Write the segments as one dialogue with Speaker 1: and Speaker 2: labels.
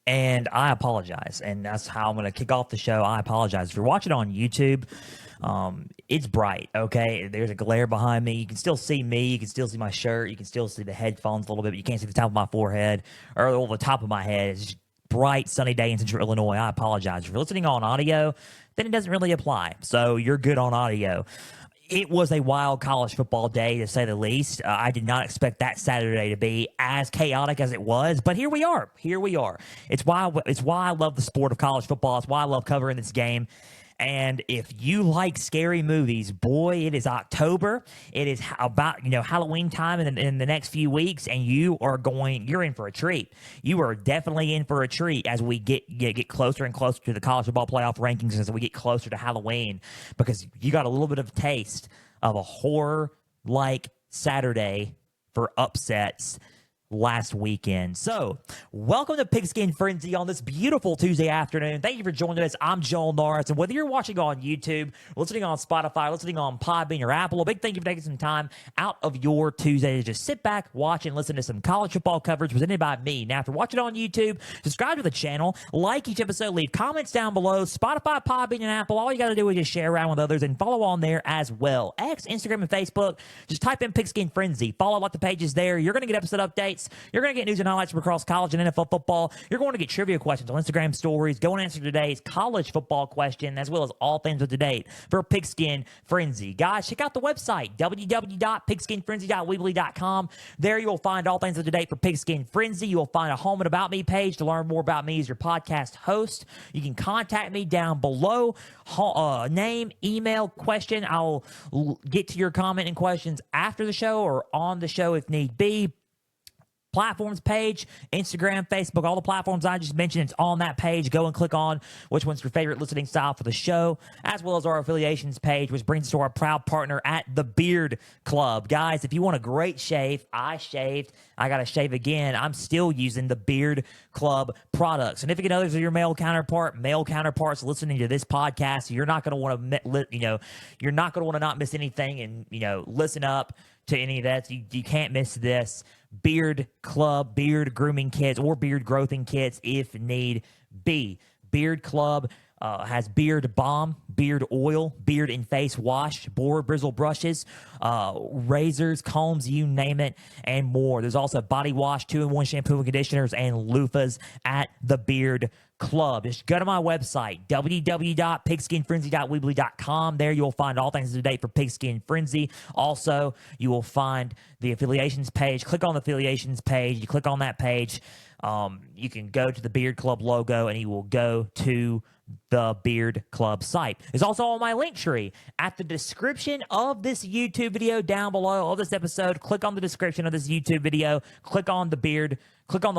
Speaker 1: And I apologize. And that's how I'm going to kick off the show. I apologize. If you're watching on YouTube, it's bright, okay? There's a glare behind me. You can still see me. You can still see my shirt. You can still see the headphones a little bit, but you can't see the top of my forehead or the top of my head. It's just bright, sunny day in Central Illinois. I apologize. If you're listening on audio, then it doesn't really apply. So you're good on audio. It was a wild college football day, to say the least. I did not expect that Saturday to be as chaotic as it was, but here we are. Here we are. It's why I love the sport of college football. It's why I love covering this game. And if you like scary movies, boy, it is October. It is about Halloween time in the next few weeks, and you're in for a treat. You are definitely in for a treat as we get closer and closer to the college football playoff rankings, as we get closer to Halloween, because you got a little bit of a taste of a horror-like Saturday for upsets last weekend. So, welcome to Pigskin Frenzy on this beautiful Tuesday afternoon. Thank you for joining us. I'm Joel Norris, and whether you're watching on YouTube, listening on Spotify, listening on Podbean or Apple, a big thank you for taking some time out of your Tuesday to just sit back, watch, and listen to some college football coverage presented by me. Now, if you're watching on YouTube, subscribe to the channel, like each episode, leave comments down below. Spotify, Podbean, and Apple, all you got to do is just share around with others and follow on there as well. X, Instagram, and Facebook, just type in Pigskin Frenzy. Follow like the pages there. You're going to get episode updates. You're going to get news and highlights from across college and NFL football. You're going to get trivia questions on Instagram stories. Go and answer today's college football question, as well as all things up to date for Pigskin Frenzy. Guys, check out the website, www.pigskinfrenzy.weebly.com. There you will find all things up to date for Pigskin Frenzy. You will find a home and about me page to learn more about me as your podcast host. You can contact me down below. Name, email, question. I'll get to your comment and questions after the show or on the show if need be. Platforms page, Instagram, Facebook, all the platforms I just mentioned, it's on that page. Go and click on which one's your favorite listening style for the show, as well as our affiliations page, which brings us to our proud partner at the Beard Club. Guys, if you want a great shave, I shaved, I got to shave again. I'm still using the Beard Club products. Significant others of your male counterparts listening to this podcast, you're not going to want to, you're not going to want to not miss anything and, listen up to any of that. You can't miss this. Beard Club, beard grooming kits, or beard growthing kits if need be. Beard Club has beard balm, beard oil, beard and face wash, boar bristle brushes, razors, combs, you name it, and more. There's also body wash, 2-in-1 shampoo and conditioners, and loofahs at the Beard Club. Just go to my website, www.pigskinfrenzy.weebly.com. There you'll find all things to date for Pigskin Frenzy. Also, you will find the affiliations page. Click on the affiliations page. You click on that page. You can go to the Beard Club logo, and you will go to the Beard Club site. It's also on my link tree at the description of this YouTube video down below of this episode. Click on the description of this YouTube video. Click on the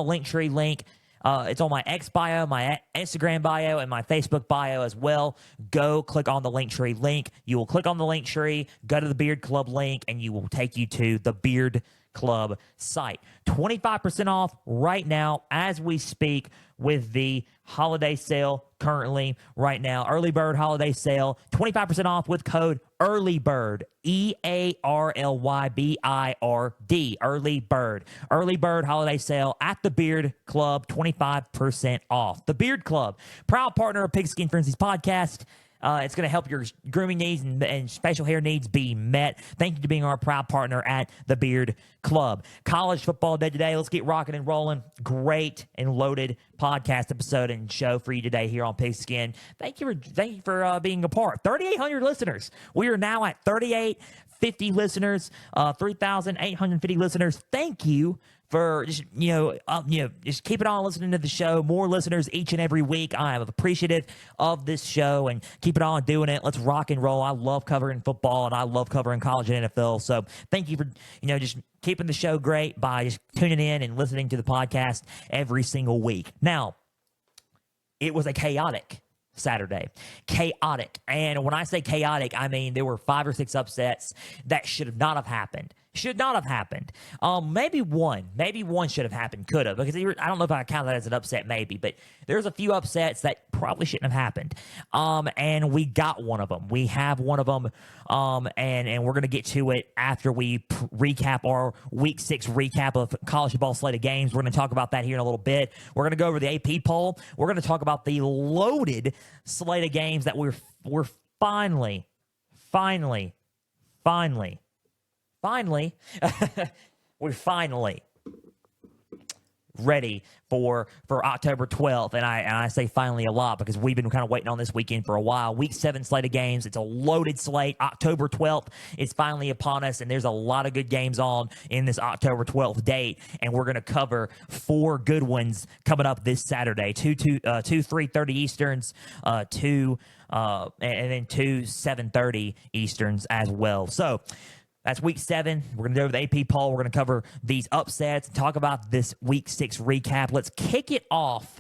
Speaker 1: link tree link. It's on my X bio, my Instagram bio, and my Facebook bio as well. Go click on the Linktree link. You will click on the Linktree, go to the Beard Club link, and you will take you to the Beard Club site. 25% off right now as we speak with the holiday sale currently right now. Early bird holiday sale, 25% off with code EARLYBIRD, EARLYBIRD, Early Bird. Early bird holiday sale at the Beard Club, 25% off. The Beard Club, proud partner of Pigskin Frenzy's podcast. It's going to help your grooming needs and facial hair needs be met. Thank you to being our proud partner at the Beard Club. College football day today. Let's get rocking and rolling. Great and loaded podcast episode and show for you today here on Pigskin. Thank you for being a part. 3,800 listeners. We are now at 3,850 listeners. 3,850 listeners. Thank you for just just keeping on listening to the show. More listeners each and every week. I am appreciative of this show, and keep it on doing it. Let's rock and roll. I love covering football, and I love covering college and NFL. So thank you for just keeping the show great by just tuning in and listening to the podcast every single week. Now, it was a chaotic Saturday. Chaotic. And when I say chaotic, I mean there were 5 or 6 upsets that should not have happened. should not have happened. Maybe one should have happened, could have, because I don't know if I count that as an upset, maybe, but there's a few upsets that probably shouldn't have happened. And we got one of them. We have one of them. And we're gonna get to it after we recap our Week 6 recap of college football slate of games. We're gonna talk about that here in a little bit. We're gonna go over the AP poll. We're gonna talk about the loaded slate of games that we're finally we're finally ready for October 12th. And I say finally a lot because we've been kind of waiting on this weekend for a while. Week 7 slate of games. It's a loaded slate. October 12th is finally upon us, and there's a lot of good games on in this October 12th date. And we're going to cover 4 good ones coming up this Saturday. 2 3:30 Easterns, 2 and then 2 7:30 Easterns as well. So that's Week 7. We're going to go over the AP poll. We're going to cover these upsets and talk about this Week 6 recap. Let's kick it off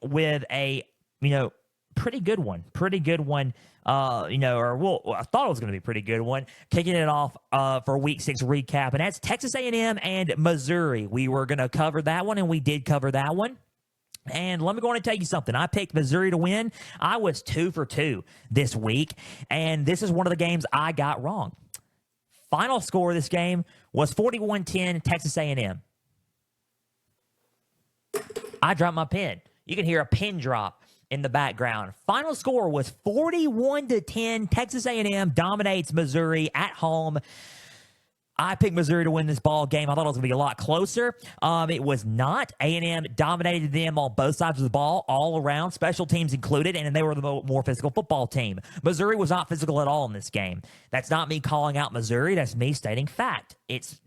Speaker 1: with a, pretty good one. I thought it was going to be a pretty good one. Kicking it off for Week 6 recap, and that's Texas A&M and Missouri. We were going to cover that one, and we did cover that one. And let me go on and tell you something. I picked Missouri to win. I was 2 for 2 this week, and this is one of the games I got wrong. Final score of this game was 41-10 Texas A&M. I dropped my pen. You can hear a pin drop in the background. Final score was 41-10. Texas A&M dominates Missouri at home. I picked Missouri to win this ball game. I thought it was going to be a lot closer. It was not. A&M dominated them on both sides of the ball, all around, special teams included, and they were the more physical football team. Missouri was not physical at all in this game. That's not me calling out Missouri. That's me stating fact. It's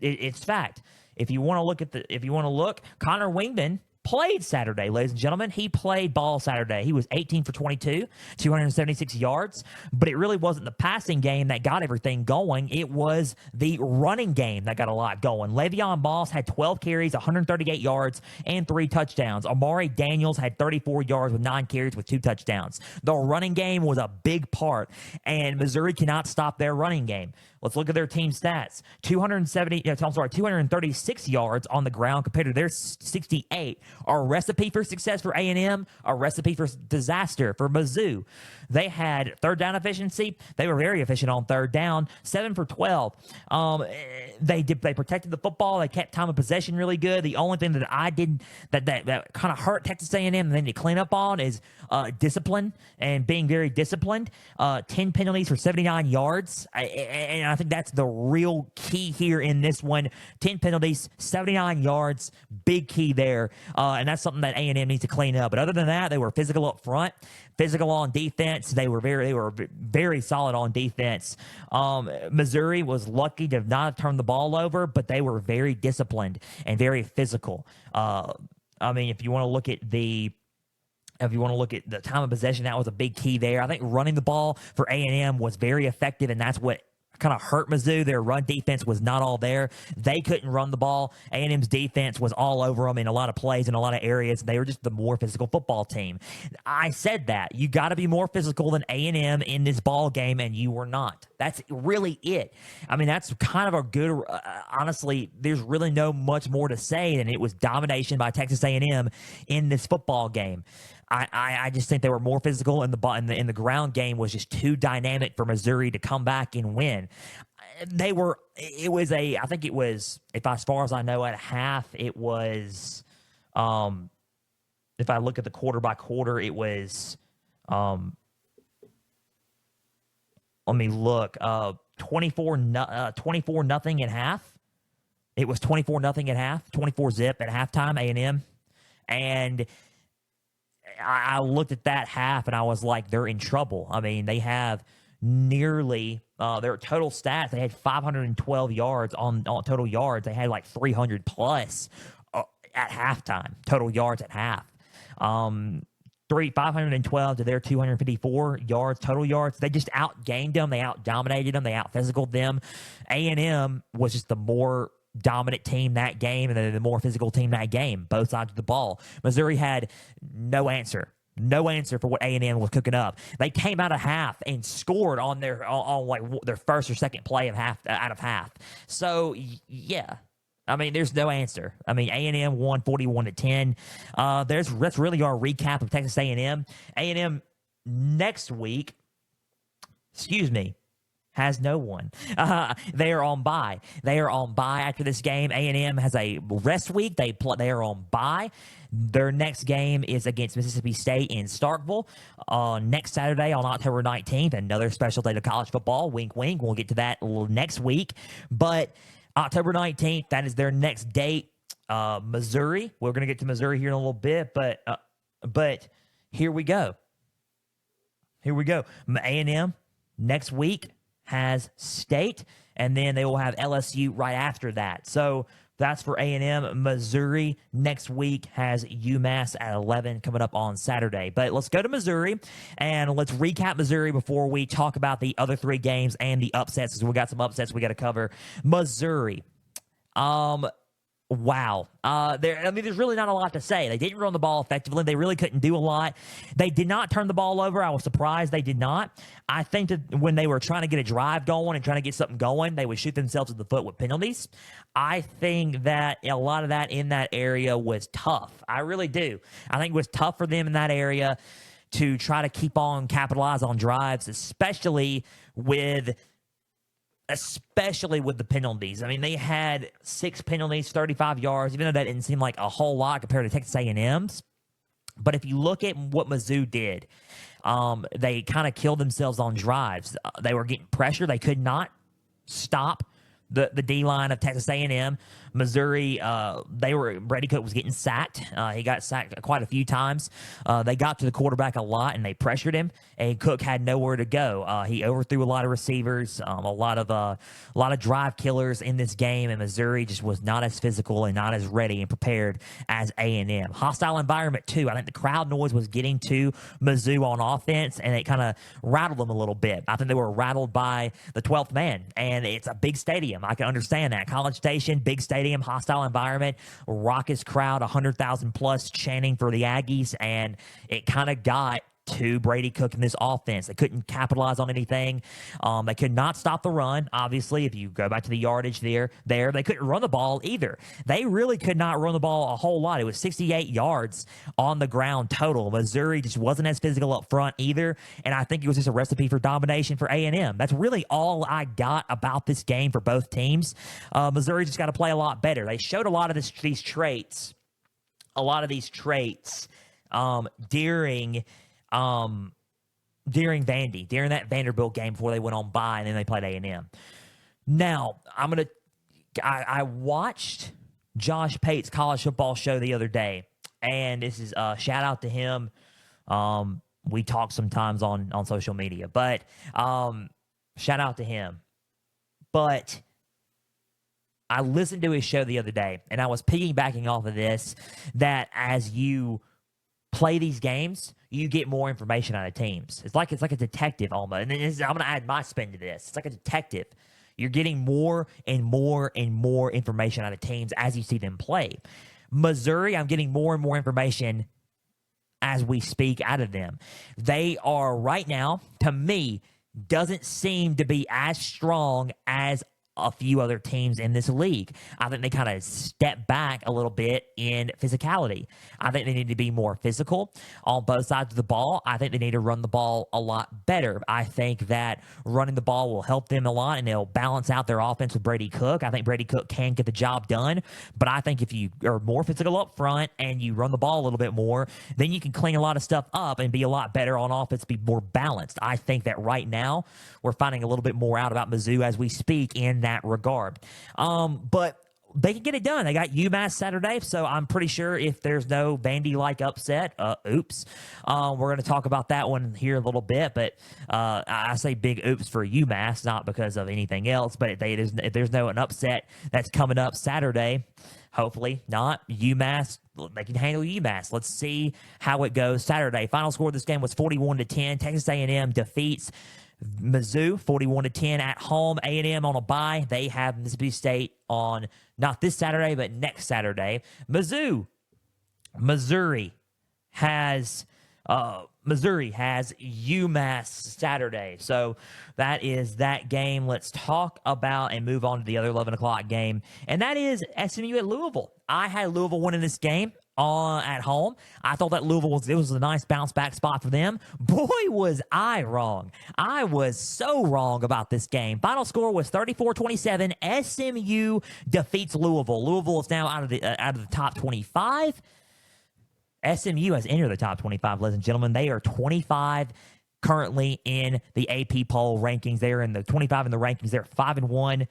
Speaker 1: fact. If you want to look, Connor Wingman played Saturday, ladies and gentlemen. He played ball Saturday. He was 18 for 22, 276 yards, but it really wasn't the passing game that got everything going. It was the running game that got a lot going. Le'Veon Moss had 12 carries, 138 yards, and 3 touchdowns. Amari Daniels had 34 yards with 9 carries with 2 touchdowns. The running game was a big part, and Missouri cannot stop their running game. Let's look at their team stats. 236 yards on the ground compared to their 68. A recipe for success for A&M, a recipe for disaster for Mizzou. They had third down efficiency. They were very efficient on third down, 7 for 12. They protected the football. They kept time of possession really good. The only thing that I did that kind of hurt Texas A&M and then to clean up on is discipline and being very disciplined. 10 penalties for 79 yards. And I think that's the real key here in this one. 10 penalties, 79 yards, big key there. And that's something that A&M needs to clean up. But other than that, they were physical up front, physical on defense. They were very solid on defense. Missouri was lucky to not have turned the ball over, but they were very disciplined and very physical. If you want to look at the time of possession, that was a big key there. I think running the ball for A&M was very effective, and that's what kind of hurt Mizzou. Their run defense was not all there. They couldn't run the ball. A&M's defense was all over them in a lot of plays in a lot of areas. They were just the more physical football team. I said that. You got to be more physical than A&M in this ball game, and you were not. That's really it. That's kind of a good, honestly, there's really no much more to say than it was domination by Texas A&M in this football game. I just think they were more physical, and the ground game was just too dynamic for Missouri to come back and win. As far as I know, at half, it was, if I look at the quarter by quarter, it was, let me look, 24-0 at half. It was 24-0 at half, 24-zip at halftime, A&M. And I looked at that half and I was like, they're in trouble. They have nearly their total stats. They had 512 yards on total yards. They had like 300 plus at halftime, total yards at half. 512 to their 254 yards, total yards. They just outgained them. They out-dominated them. They out-physicaled them. A&M was just the more dominant team that game and the more physical team that game, both sides of the ball. Missouri had no answer. No answer for what A&M was cooking up. They came out of half and scored on their first or second play of out of half. So yeah, I mean, there's no answer. I mean, A&M won 41-10. That's really our recap of Texas A&M. A&M next week, has no one. They are on bye. They are on bye after this game. A&M has a rest week. They are on bye. Their next game is against Mississippi State in Starkville on next Saturday on October 19th. Another special day of college football. Wink, wink. We'll get to that next week. But October 19th, that is their next date. Missouri. We're going to get to Missouri here in a little bit, but here we go. A&M next week has State, and then they will have LSU right after that. So that's for A&M. Missouri next week has UMass at 11 coming up on Saturday. But let's go to Missouri, and let's recap Missouri before we talk about the other three games and the upsets, because we got some upsets we got to cover. Missouri. Wow. There's really not a lot to say. They didn't run the ball effectively. They really couldn't do a lot. They did not turn the ball over. I was surprised they did not. I think that when they were trying to get a drive going and trying to get something going, they would shoot themselves in the foot with penalties. I think that a lot of that in that area was tough. I really do. I think it was tough for them in that area to try to capitalize on drives, especially with the penalties. I mean, they had 6 penalties, 35 yards, even though that didn't seem like a whole lot compared to Texas A&M's. But if you look at what Mizzou did, they kind of killed themselves on drives. They were getting pressure. They could not stop the D-line of Texas A&M. Missouri, Brady Cook was getting sacked. He got sacked quite a few times. They got to the quarterback a lot, and they pressured him, and Cook had nowhere to go. He overthrew a lot of receivers, a lot of drive killers in this game, and Missouri just was not as physical and not as ready and prepared as A&M. Hostile environment, too. I think the crowd noise was getting to Mizzou on offense, and it kind of rattled them a little bit. I think they were rattled by the 12th man, and it's a big stadium. I can understand that. College Station, big stadium, hostile environment, raucous crowd, 100,000 plus chanting for the Aggies, and it kind of got to Brady Cook in this offense. They couldn't capitalize on anything. They could not stop the run. Obviously, if you go back to the yardage there, they couldn't run the ball either. They really could not run the ball a whole lot. It was 68 yards on the ground total. Missouri just wasn't as physical up front either, and I think it was just a recipe for domination for A&M. That's really all I got about this game for both teams. Missouri just got to play a lot better. They showed a lot of these traits during that Vanderbilt game before they went on bye, and then they played A&M. Now, I watched Josh Pate's college football show the other day, and this is a shout out to him. We talk sometimes on social media, but shout out to him. But I listened to his show the other day, and I was piggybacking off of this, that as you play these games, you get more information out of teams. It's like a detective almost. And I'm going to add my spin to this. It's like a detective. You're getting more and more and more information out of teams as you see them play. Missouri, I'm getting more and more information as we speak out of them. They are right now, to me, doesn't seem to be as strong as a few other teams in this league. I think they kind of step back a little bit in physicality. I think they need to be more physical on both sides of the ball. I think they need to run the ball a lot better. I think that running the ball will help them a lot, and they'll balance out their offense with Brady Cook. I think Brady Cook can get the job done, but I think if you are more physical up front and you run the ball a little bit more, then you can clean a lot of stuff up and be a lot better on offense, be more balanced. I think that right now we're finding a little bit more out about Mizzou as we speak in that regard. But they can get it done. They got UMass Saturday, so I'm pretty sure if there's no Vandy-like upset, we're going to talk about that one here a little bit, but I say big oops for UMass, not because of anything else, but if there's no an upset that's coming up Saturday, hopefully not, UMass, they can handle UMass. Let's see how it goes Saturday. Final score of this game was 41-10. Texas A&M defeats Mizzou 41-10 at home. A&M on a bye. They have Mississippi State on not this Saturday, but next Saturday. Missouri has Missouri has UMass Saturday. So that is that game. Let's talk about and move on to the other 11 o'clock game, and that is SMU at Louisville. I had Louisville winning this game at home. I thought that Louisville was a nice bounce back spot for them. Boy, was I wrong. I was so wrong about this game. Final score was 34-27. SMU defeats Louisville. Louisville is now out of the top 25. SMU has entered the top 25, ladies and gentlemen. They are 25 currently in the AP poll rankings. They are in the 25 in the rankings. They're 5-1.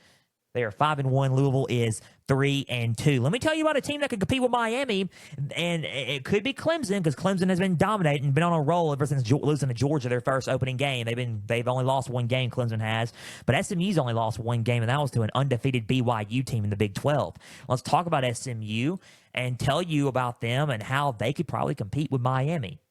Speaker 1: They are 5-1. Louisville is 3-2. Let me tell you about a team that could compete with Miami, and it could be Clemson, because Clemson has been dominating and been on a roll ever since losing to Georgia their first opening game. They've only lost one game. Clemson has, but SMU's only lost one game, and that was to an undefeated BYU team in the Big 12. Let's talk about SMU and tell you about them and how they could probably compete with Miami.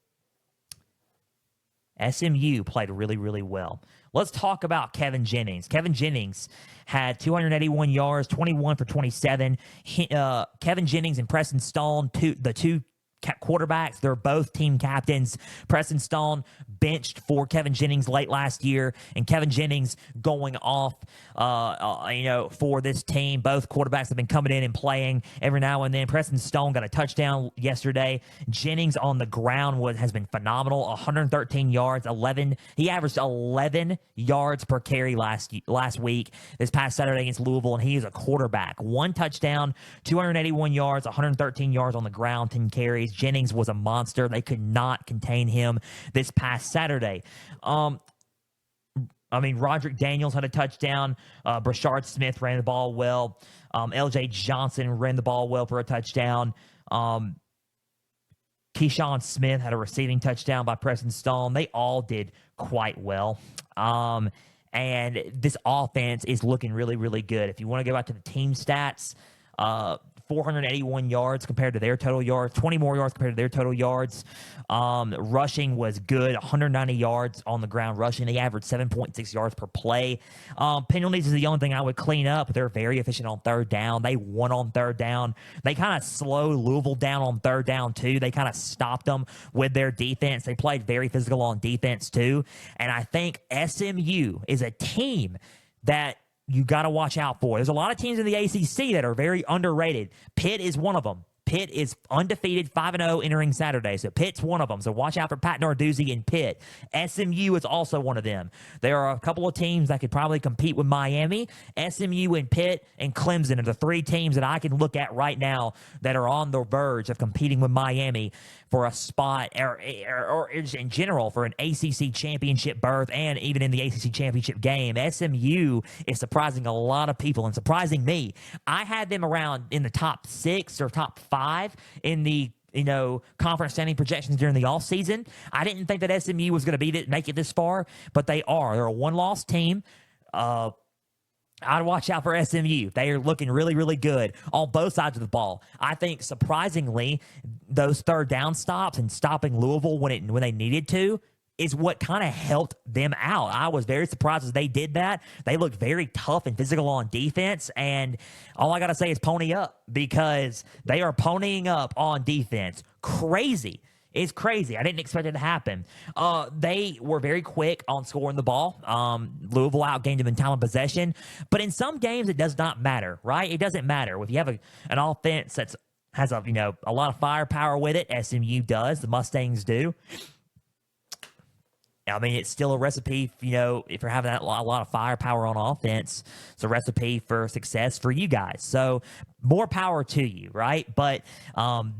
Speaker 1: SMU played really, really well. Let's talk about Kevin Jennings. Kevin Jennings had 281 yards, 21 for 27. Kevin Jennings and Preston Stone, the two quarterbacks, they're both team captains. Preston Stone benched for Kevin Jennings late last year, and Kevin Jennings going off for this team. Both quarterbacks have been coming in and playing every now and then. Preston Stone got a touchdown yesterday. Jennings on the ground has been phenomenal. 113 yards, 11. He averaged 11 yards per carry last week, this past Saturday against Louisville, and he is a quarterback. One touchdown, 281 yards, 113 yards on the ground, 10 carries. Jennings was a monster. They could not contain him this past Saturday. Roderick Daniels had a touchdown. Brashard Smith ran the ball well. L.J. Johnson ran the ball well for a touchdown. Keyshawn Smith had a receiving touchdown by Preston Stone. They all did quite well. And this offense is looking really, really good. If you want to go back to the team stats, 481 yards compared to their total yards, 20 more yards compared to their total yards. Rushing was good, 190 yards on the ground rushing. They averaged 7.6 yards per play. Penalties is the only thing I would clean up. They're very efficient on third down. They won on third down. They kind of slowed Louisville down on third down, too. They kind of stopped them with their defense. They played very physical on defense, too. And I think SMU is a team that you got to watch out for. There's a lot of teams in the ACC that are very underrated. Pitt is one of them. Pitt is undefeated, 5-0 entering Saturday. So Pitt's one of them. So watch out for Pat Narduzzi and Pitt. SMU is also one of them. There are a couple of teams that could probably compete with Miami. SMU and Pitt and Clemson are the three teams that I can look at right now that are on the verge of competing with Miami for a spot or in general for an ACC championship berth, and even in the ACC championship game. SMU is surprising a lot of people and surprising me. I had them around in the top 6 or top 5 in the conference standing projections during the offseason. I didn't think that SMU was going to make it this far, but they are. They're a one-loss team. I'd watch out for SMU. They are looking really, really good on both sides of the ball. I think, surprisingly, those third down stops and stopping Louisville when they needed to is what kind of helped them out. I was very surprised as they did that. They looked very tough and physical on defense, and all I got to say is pony up, because they are ponying up on defense. Crazy. It's crazy. I didn't expect it to happen. They were very quick on scoring the ball. Louisville outgained them in time of possession. But in some games, it does not matter, right? It doesn't matter. If you have an offense that has a lot of firepower with it, SMU does. The Mustangs do. It's still a recipe, if you're having a lot of firepower on offense, it's a recipe for success for you guys. So more power to you, right? But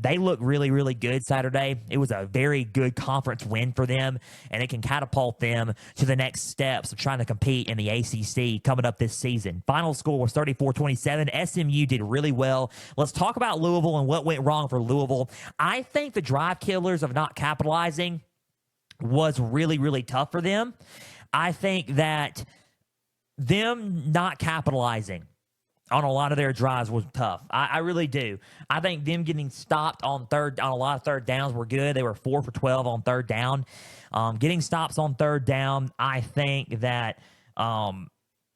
Speaker 1: they look really, really good Saturday. It was a very good conference win for them, and it can catapult them to the next steps of trying to compete in the ACC coming up this season. Final score was 34-27. SMU did really well. Let's talk about Louisville and what went wrong for Louisville. I think the drive killers of not capitalizing was really, really tough for them. I think that them not capitalizing on a lot of their drives was tough. I really do. I think them getting stopped on a lot of third downs were good. They were 4 for 12 on third down. Getting stops on third down, I think that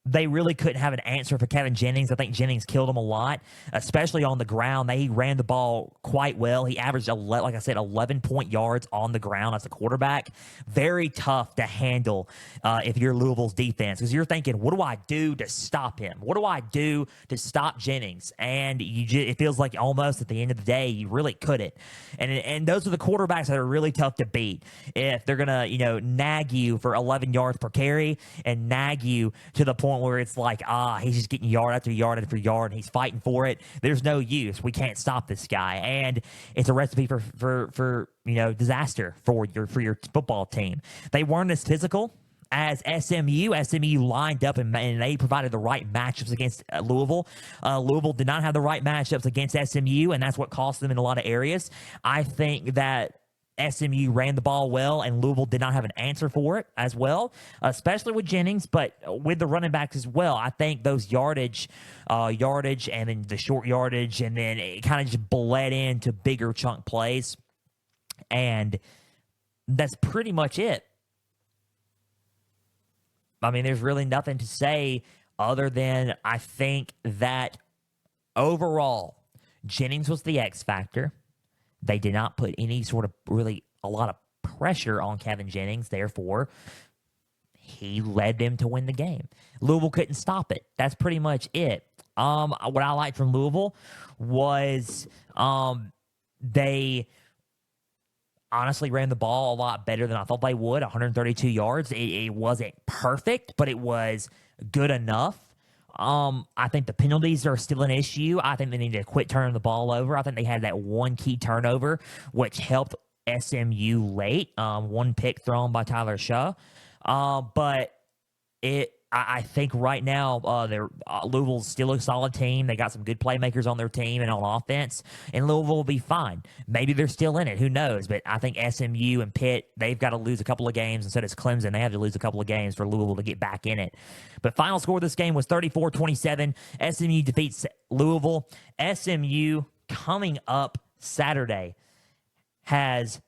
Speaker 1: they really couldn't have an answer for Kevin Jennings. I think Jennings killed him a lot, especially on the ground. He ran the ball quite well. He averaged, like I said, 11 point yards on the ground as a quarterback. Very tough to handle if you're Louisville's defense, because you're thinking, what do I do to stop him? What do I do to stop Jennings? And it feels like almost at the end of the day, you really couldn't. And those are the quarterbacks that are really tough to beat. If they're going to, nag you for 11 yards per carry and nag you to the point where it's like, he's just getting yard after yard after yard, and he's fighting for it. There's no use. We can't stop this guy, and it's a recipe for disaster for your football team. They weren't as physical as SMU. SMU lined up and they provided the right matchups against Louisville. Louisville did not have the right matchups against SMU, and that's what cost them in a lot of areas. I think that SMU ran the ball well, and Louisville did not have an answer for it as well, especially with Jennings, but with the running backs as well. I think those yardage, and then the short yardage, and then it kind of just bled into bigger chunk plays, and that's pretty much it. I mean, there's really nothing to say other than I think that overall, Jennings was the X factor. They did not put any sort of a lot of pressure on Kevin Jennings. Therefore, he led them to win the game. Louisville couldn't stop it. That's pretty much it. What I liked from Louisville was they honestly ran the ball a lot better than I thought they would. 132 yards. It wasn't perfect, but it was good enough. I think the penalties are still an issue. I think they need to quit turning the ball over. I think they had that one key turnover, which helped SMU late. One pick thrown by Tyler Shaw. But I think right now Louisville's still a solid team. They got some good playmakers on their team and on offense, and Louisville will be fine. Maybe they're still in it. Who knows? But I think SMU and Pitt, they've got to lose a couple of games, and so does Clemson. They have to lose a couple of games for Louisville to get back in it. But final score of this game was 34-27. SMU defeats Louisville. SMU coming up Saturday has,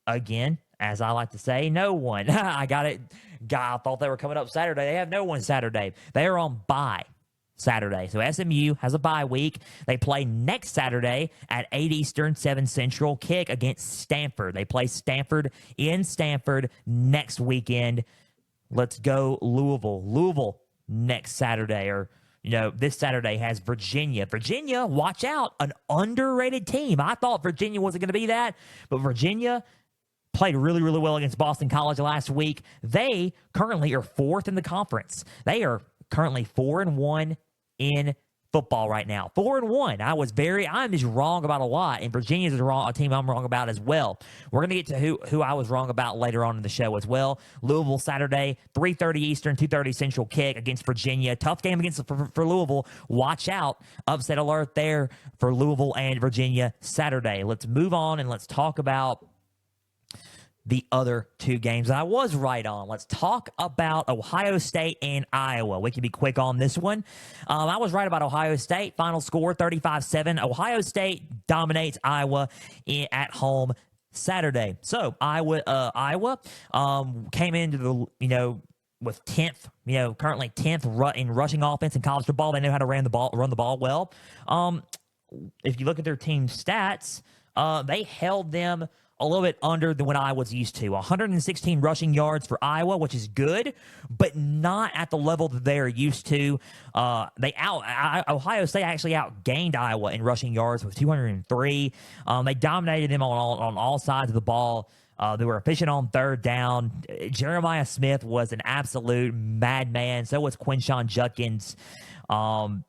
Speaker 1: again, as I like to say, no one. I got it. I thought they were coming up Saturday. They have no one Saturday. They are on bye Saturday. So SMU has a bye week. They play next Saturday at 8 Eastern, 7 Central, kick against Stanford. They play Stanford in Stanford next weekend. Let's go Louisville. Louisville next Saturday, or this Saturday, has Virginia. Virginia, watch out, an underrated team. I thought Virginia wasn't going to be that, but Virginia played really, really well against Boston College last week. They currently are 4th in the conference. They are currently 4-1 in football right now. 4-1. I'm just wrong about a lot, and Virginia's a team I'm wrong about as well. We're going to get to who I was wrong about later on in the show as well. Louisville Saturday, 3:30 Eastern, 2:30 Central kick against Virginia. Tough game for Louisville. Watch out. Upset alert there for Louisville and Virginia Saturday. Let's move on and let's talk about the other two games that I was right on. Let's talk about Ohio State and Iowa. We can be quick on this one. I was right about Ohio State. Final score, 35-7. Ohio State dominates Iowa at home Saturday. So Iowa came into the with 10th, currently 10th in rushing offense in college football. They know how to run the ball well. If you look at their team stats, they held them a little bit under than what I was used to. 116 rushing yards for Iowa, which is good, but not at the level that they're used to. Ohio State actually outgained Iowa in rushing yards with 203. They dominated them on all sides of the ball. They were efficient on third down. Jeremiah Smith was an absolute madman. So was Quinshon Judkins. Time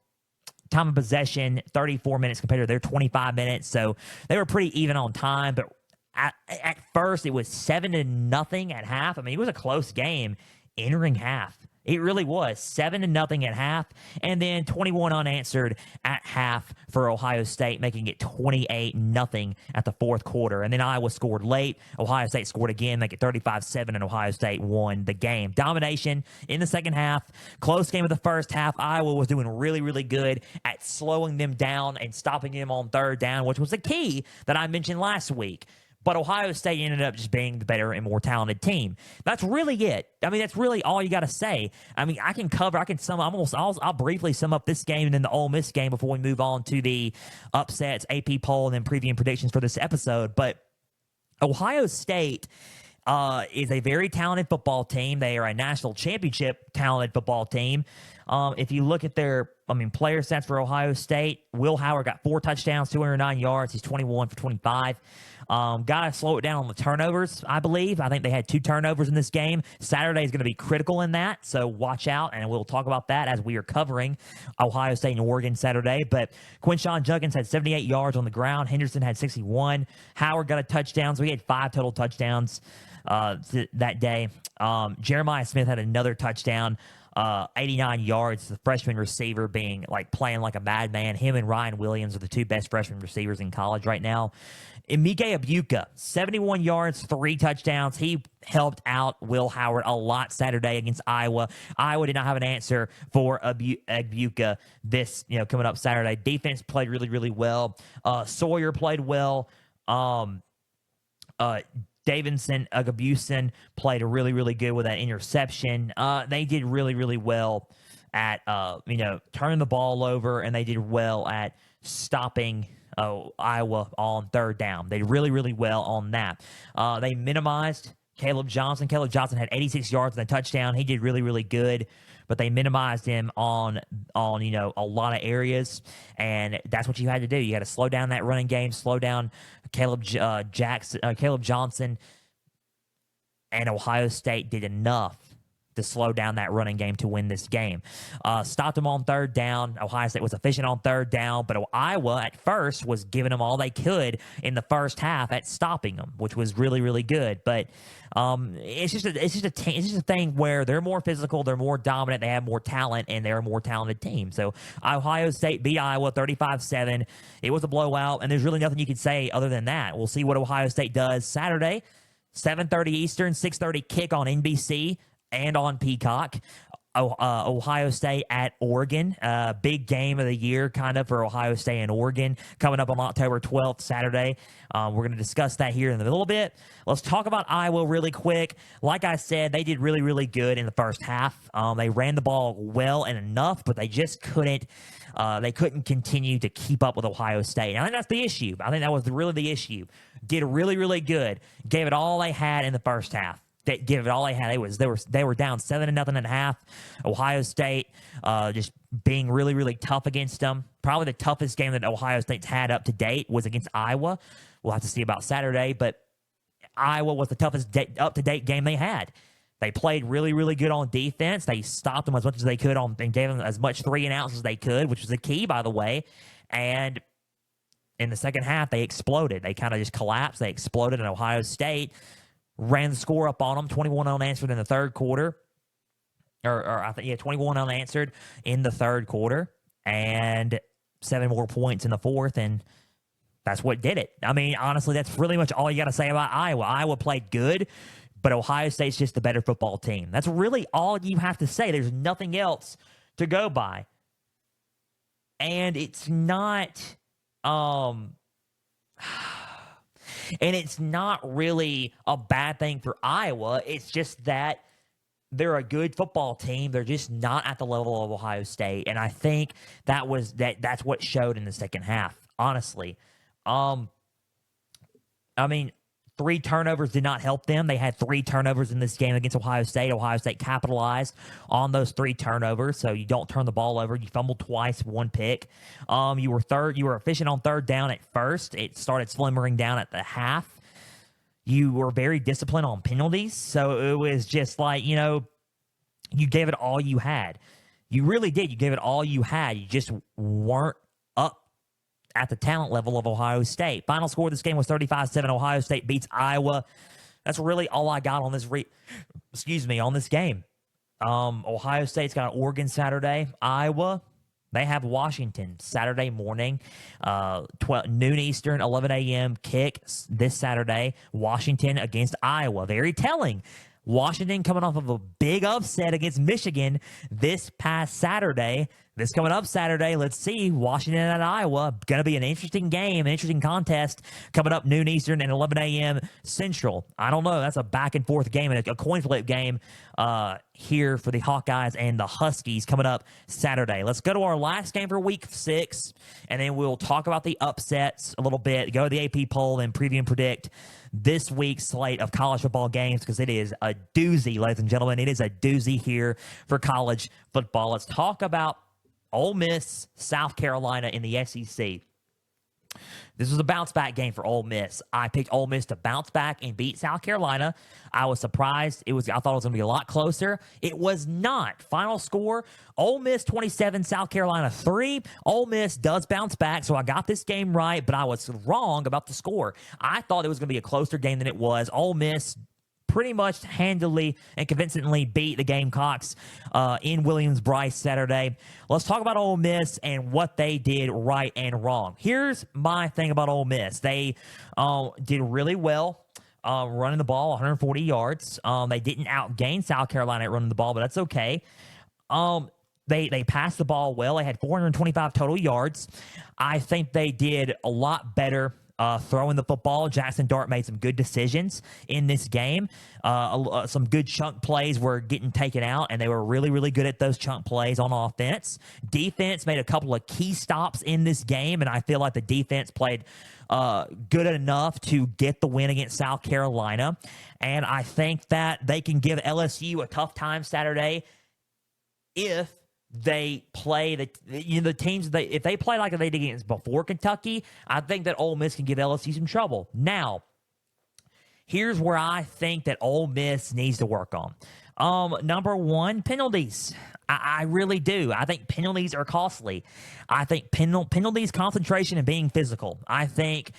Speaker 1: of possession, 34 minutes compared to their 25 minutes. So they were pretty even on time, but at first, it was 7-0 at half. I mean, it was a close game entering half. It really was 7-0 at half, and then 21 unanswered at half for Ohio State, making it 28-0 at the fourth quarter. And then Iowa scored late. Ohio State scored again, make it 35-7, and Ohio State won the game. Domination in the second half. Close game of the first half. Iowa was doing really, really good at slowing them down and stopping them on third down, which was the key that I mentioned last week. But Ohio State ended up just being the better and more talented team. That's really it. I mean, that's really all you got to say. I mean, I'll briefly sum up this game and then the Ole Miss game before we move on to the upsets, AP poll, and then previewing predictions for this episode. But Ohio State is a very talented football team. They are a national championship talented football team. If you look at their, player stats for Ohio State, Will Howard got 4 touchdowns, 209 yards. He's 21 for 25. Got to slow it down on the turnovers, I believe. I think they had 2 turnovers in this game. Saturday is going to be critical in that, so watch out, and we'll talk about that as we are covering Ohio State and Oregon Saturday. But Quinshon Judkins had 78 yards on the ground. Henderson had 61. Howard got a touchdown, so he had 5 total touchdowns that day. Jeremiah Smith had another touchdown. 89 yards, the freshman receiver playing like a madman. Him and Ryan Williams are the 2 best freshman receivers in college right now. Emike Egbuka, 71 yards, 3 touchdowns. He helped out Will Howard a lot Saturday against Iowa. Iowa did not have an answer for Egbuka coming up Saturday. Defense played really, really well. Sawyer played well. Davidson Agabuson played really, really good with that interception. They did really, really well at, turning the ball over, and they did well at stopping Iowa on 3rd down. They did really, really well on that. They minimized Caleb Johnson. Caleb Johnson had 86 yards and a touchdown. He did really, really good, but they minimized him on a lot of areas, and that's what you had to do. You got to slow down that running game, slow down Caleb Johnson, and Ohio State did enough to slow down that running game to win this game. Stopped them on 3rd down. Ohio State was efficient on 3rd down, but Iowa at first was giving them all they could in the first half at stopping them, which was really, really good. But it's just a thing where they're more physical, they're more dominant, they have more talent, and they're a more talented team. So Ohio State beat Iowa 35-7. It was a blowout, and there's really nothing you can say other than that. We'll see what Ohio State does Saturday, 7:30 Eastern, 6:30 kick on NBC and on Peacock. Ohio State at Oregon. Big game of the year kind of for Ohio State and Oregon coming up on October 12th, Saturday. We're going to discuss that here in a little bit. Let's talk about Iowa really quick. Like I said, they did really, really good in the first half. They ran the ball well and enough, but they just couldn't continue to keep up with Ohio State. And I think that's the issue. I think that was really the issue. Did really, really good. Gave it all they had in the first half. They give it all they had. They were down 7-0 at half. Ohio State just being really, really tough against them. Probably the toughest game that Ohio State's had up to date was against Iowa. We'll have to see about Saturday, but Iowa was the toughest up-to-date game they had. They played really, really good on defense. They stopped them as much as they could and gave them as much 3-and-outs as they could, which was the key, by the way. And in the second half, they exploded. They kind of just collapsed. They exploded, and Ohio State ran the score up on them, 21 unanswered in the third quarter. Or I think, 21 unanswered in the third quarter, and 7 more points in the fourth, and that's what did it. I mean, honestly, that's really much all you got to say about Iowa. Iowa played good, but Ohio State's just the better football team. That's really all you have to say. There's nothing else to go by. And it's not really a bad thing for Iowa. It's just that they're a good football team. They're just not at the level of Ohio State. And I think that's what showed in the second half, honestly. I mean, 3 turnovers did not help them. They had 3 turnovers in this game against Ohio State. Ohio State capitalized on those 3 turnovers, so you don't turn the ball over. You fumbled twice, 1 pick. You were efficient on 3rd down at first. It started slimmering down at the half. You were very disciplined on penalties, so it was just like, you gave it all you had. You really did. You gave it all you had. You just weren't up at the talent level of Ohio State. Final score of this game was 35-7. Ohio State beats Iowa. That's really all I got on this on this game. Ohio State's got Oregon Saturday. Iowa, they have Washington Saturday morning, 12 noon Eastern, 11 a.m. kick this Saturday. Washington against Iowa. Very telling. Washington coming off of a big upset against Michigan this past Saturday. This coming up Saturday, let's see, Washington at Iowa. Going to be an interesting game, an interesting contest coming up noon Eastern and 11 a.m. Central. I don't know. That's a back-and-forth game and a coin flip game here for the Hawkeyes and the Huskies coming up Saturday. Let's go to our last game for Week 6, and then we'll talk about the upsets a little bit, go to the AP poll, and preview and predict this week's slate of college football games because it is a doozy, ladies and gentlemen. It is a doozy here for college football. Let's talk about Ole Miss, South Carolina in the SEC. This was a bounce-back game for Ole Miss. I picked Ole Miss to bounce back and beat South Carolina. I was surprised. I thought it was going to be a lot closer. It was not. Final score, Ole Miss 27, South Carolina 3. Ole Miss does bounce back, so I got this game right, but I was wrong about the score. I thought it was going to be a closer game than it was. Ole Miss pretty much handily and convincingly beat the Gamecocks in Williams-Brice Saturday. Let's talk about Ole Miss and what they did right and wrong. Here's my thing about Ole Miss. They did really well running the ball, 140 yards. They didn't outgain South Carolina at running the ball, but that's okay. They passed the ball well. They had 425 total yards. I think they did a lot better throwing the football. Jackson Dart made some good decisions in this game. Some good chunk plays were getting taken out, and they were really, really good at those chunk plays on offense. Defense made a couple of key stops in this game, and I feel like the defense played good enough to get the win against South Carolina. And I think that they can give LSU a tough time Saturday if they play the teams if they play like they did against before Kentucky. I think that Ole Miss can give LSU some trouble. Now, here's where I think that Ole Miss needs to work on. Number one, penalties. I really do. I think penalties are costly. I think penalties, concentration, and being physical. I think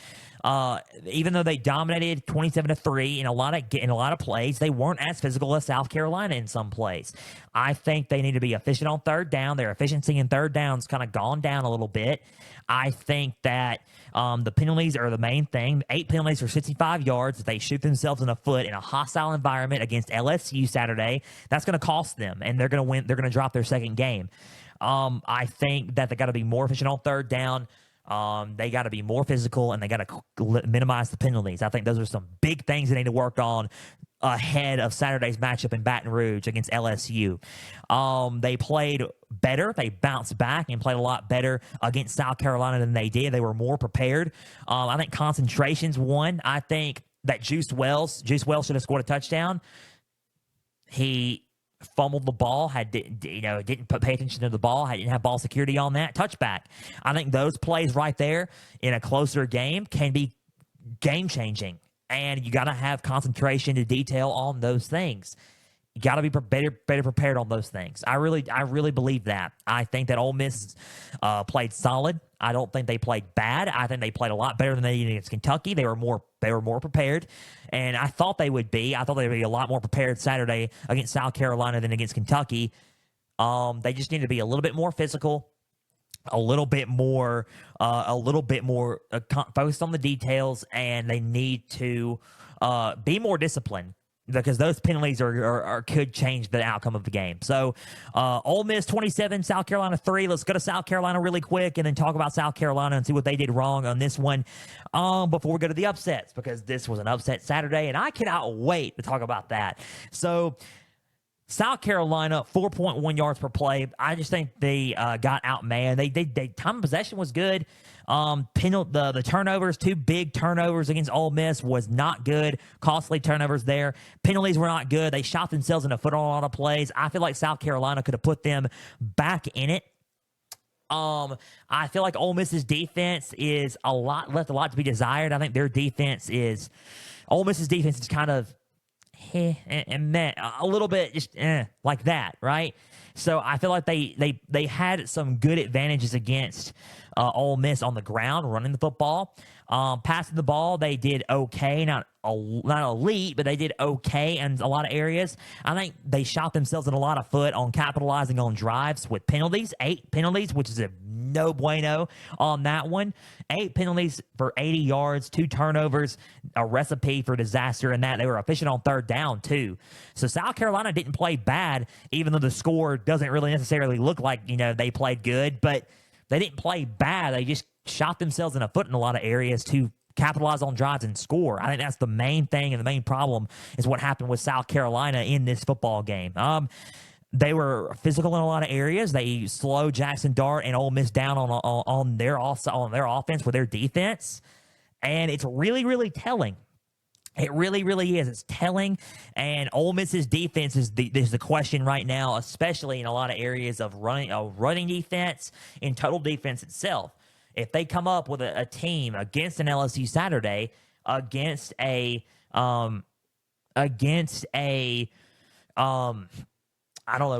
Speaker 1: even though they dominated 27-3 in a lot of plays, they weren't as physical as South Carolina in some plays. I think they need to be efficient on third down. Their efficiency in third down's kind of gone down a little bit. I think that the penalties are the main thing. 8 penalties for 65 yards. If they shoot themselves in the foot in a hostile environment against LSU Saturday, that's going to cost them, and they're going to win. They're going to drop their second game. I think that they got to be more efficient on third down. They got to be more physical, and they got to minimize the penalties. I think those are some big things they need to work on ahead of Saturday's matchup in Baton Rouge against LSU. They played better. They bounced back and played a lot better against South Carolina than they did. They were more prepared. I think concentration's one. I think that Juice Wells should have scored a touchdown. He fumbled the ball, didn't pay attention to the ball, didn't have ball security on that. Touchback. I think those plays right there in a closer game can be game-changing. And you got to have concentration to detail on those things. You got to be better prepared on those things. I really believe that. I think that Ole Miss played solid. I don't think they played bad. I think they played a lot better than they did against Kentucky. They were more prepared, and I thought they would be. I thought they would be a lot more prepared Saturday against South Carolina than against Kentucky. They just need to be a little bit more physical, a little bit more focused on the details, and they need to be more disciplined, because those penalties could change the outcome of the game. So, Ole Miss 27, South Carolina 3. Let's go to South Carolina really quick and then talk about South Carolina and see what they did wrong on this one before we go to the upsets, because this was an upset Saturday, and I cannot wait to talk about that. So, South Carolina, 4.1 yards per play. I just think they got outmanned. They time of possession was good. The turnovers, 2 big turnovers against Ole Miss was not good. Costly turnovers there. Penalties were not good. They shot themselves in the foot on a lot of plays. I feel like South Carolina could have put them back in it. I feel like Ole Miss's defense is left a lot to be desired. I think Ole Miss's defense is kind of and a little bit just like that, right? So I feel like they had some good advantages against Ole Miss on the ground, running the football. Passing the ball, they did okay. Not elite, but they did okay in a lot of areas. I think they shot themselves in a lot of foot on capitalizing on drives with penalties. 8 penalties, which is a no bueno on that one. 8 penalties for 80 yards, 2 turnovers, a recipe for disaster in that. They were efficient on third down, too. So South Carolina didn't play bad, even though the score doesn't really necessarily look like, they played good. But they didn't play bad. They just shot themselves in the foot in a lot of areas to capitalize on drives and score. I think that's the main thing, and the main problem is what happened with South Carolina in this football game. They were physical in a lot of areas. They slowed Jackson Dart and Ole Miss down on their offense with their defense, and it's really, really telling. It really, really is. It's telling, and Ole Miss's defense is the question right now, especially in a lot of areas of running defense and total defense itself. If they come up with a team against an LSU Saturday, against a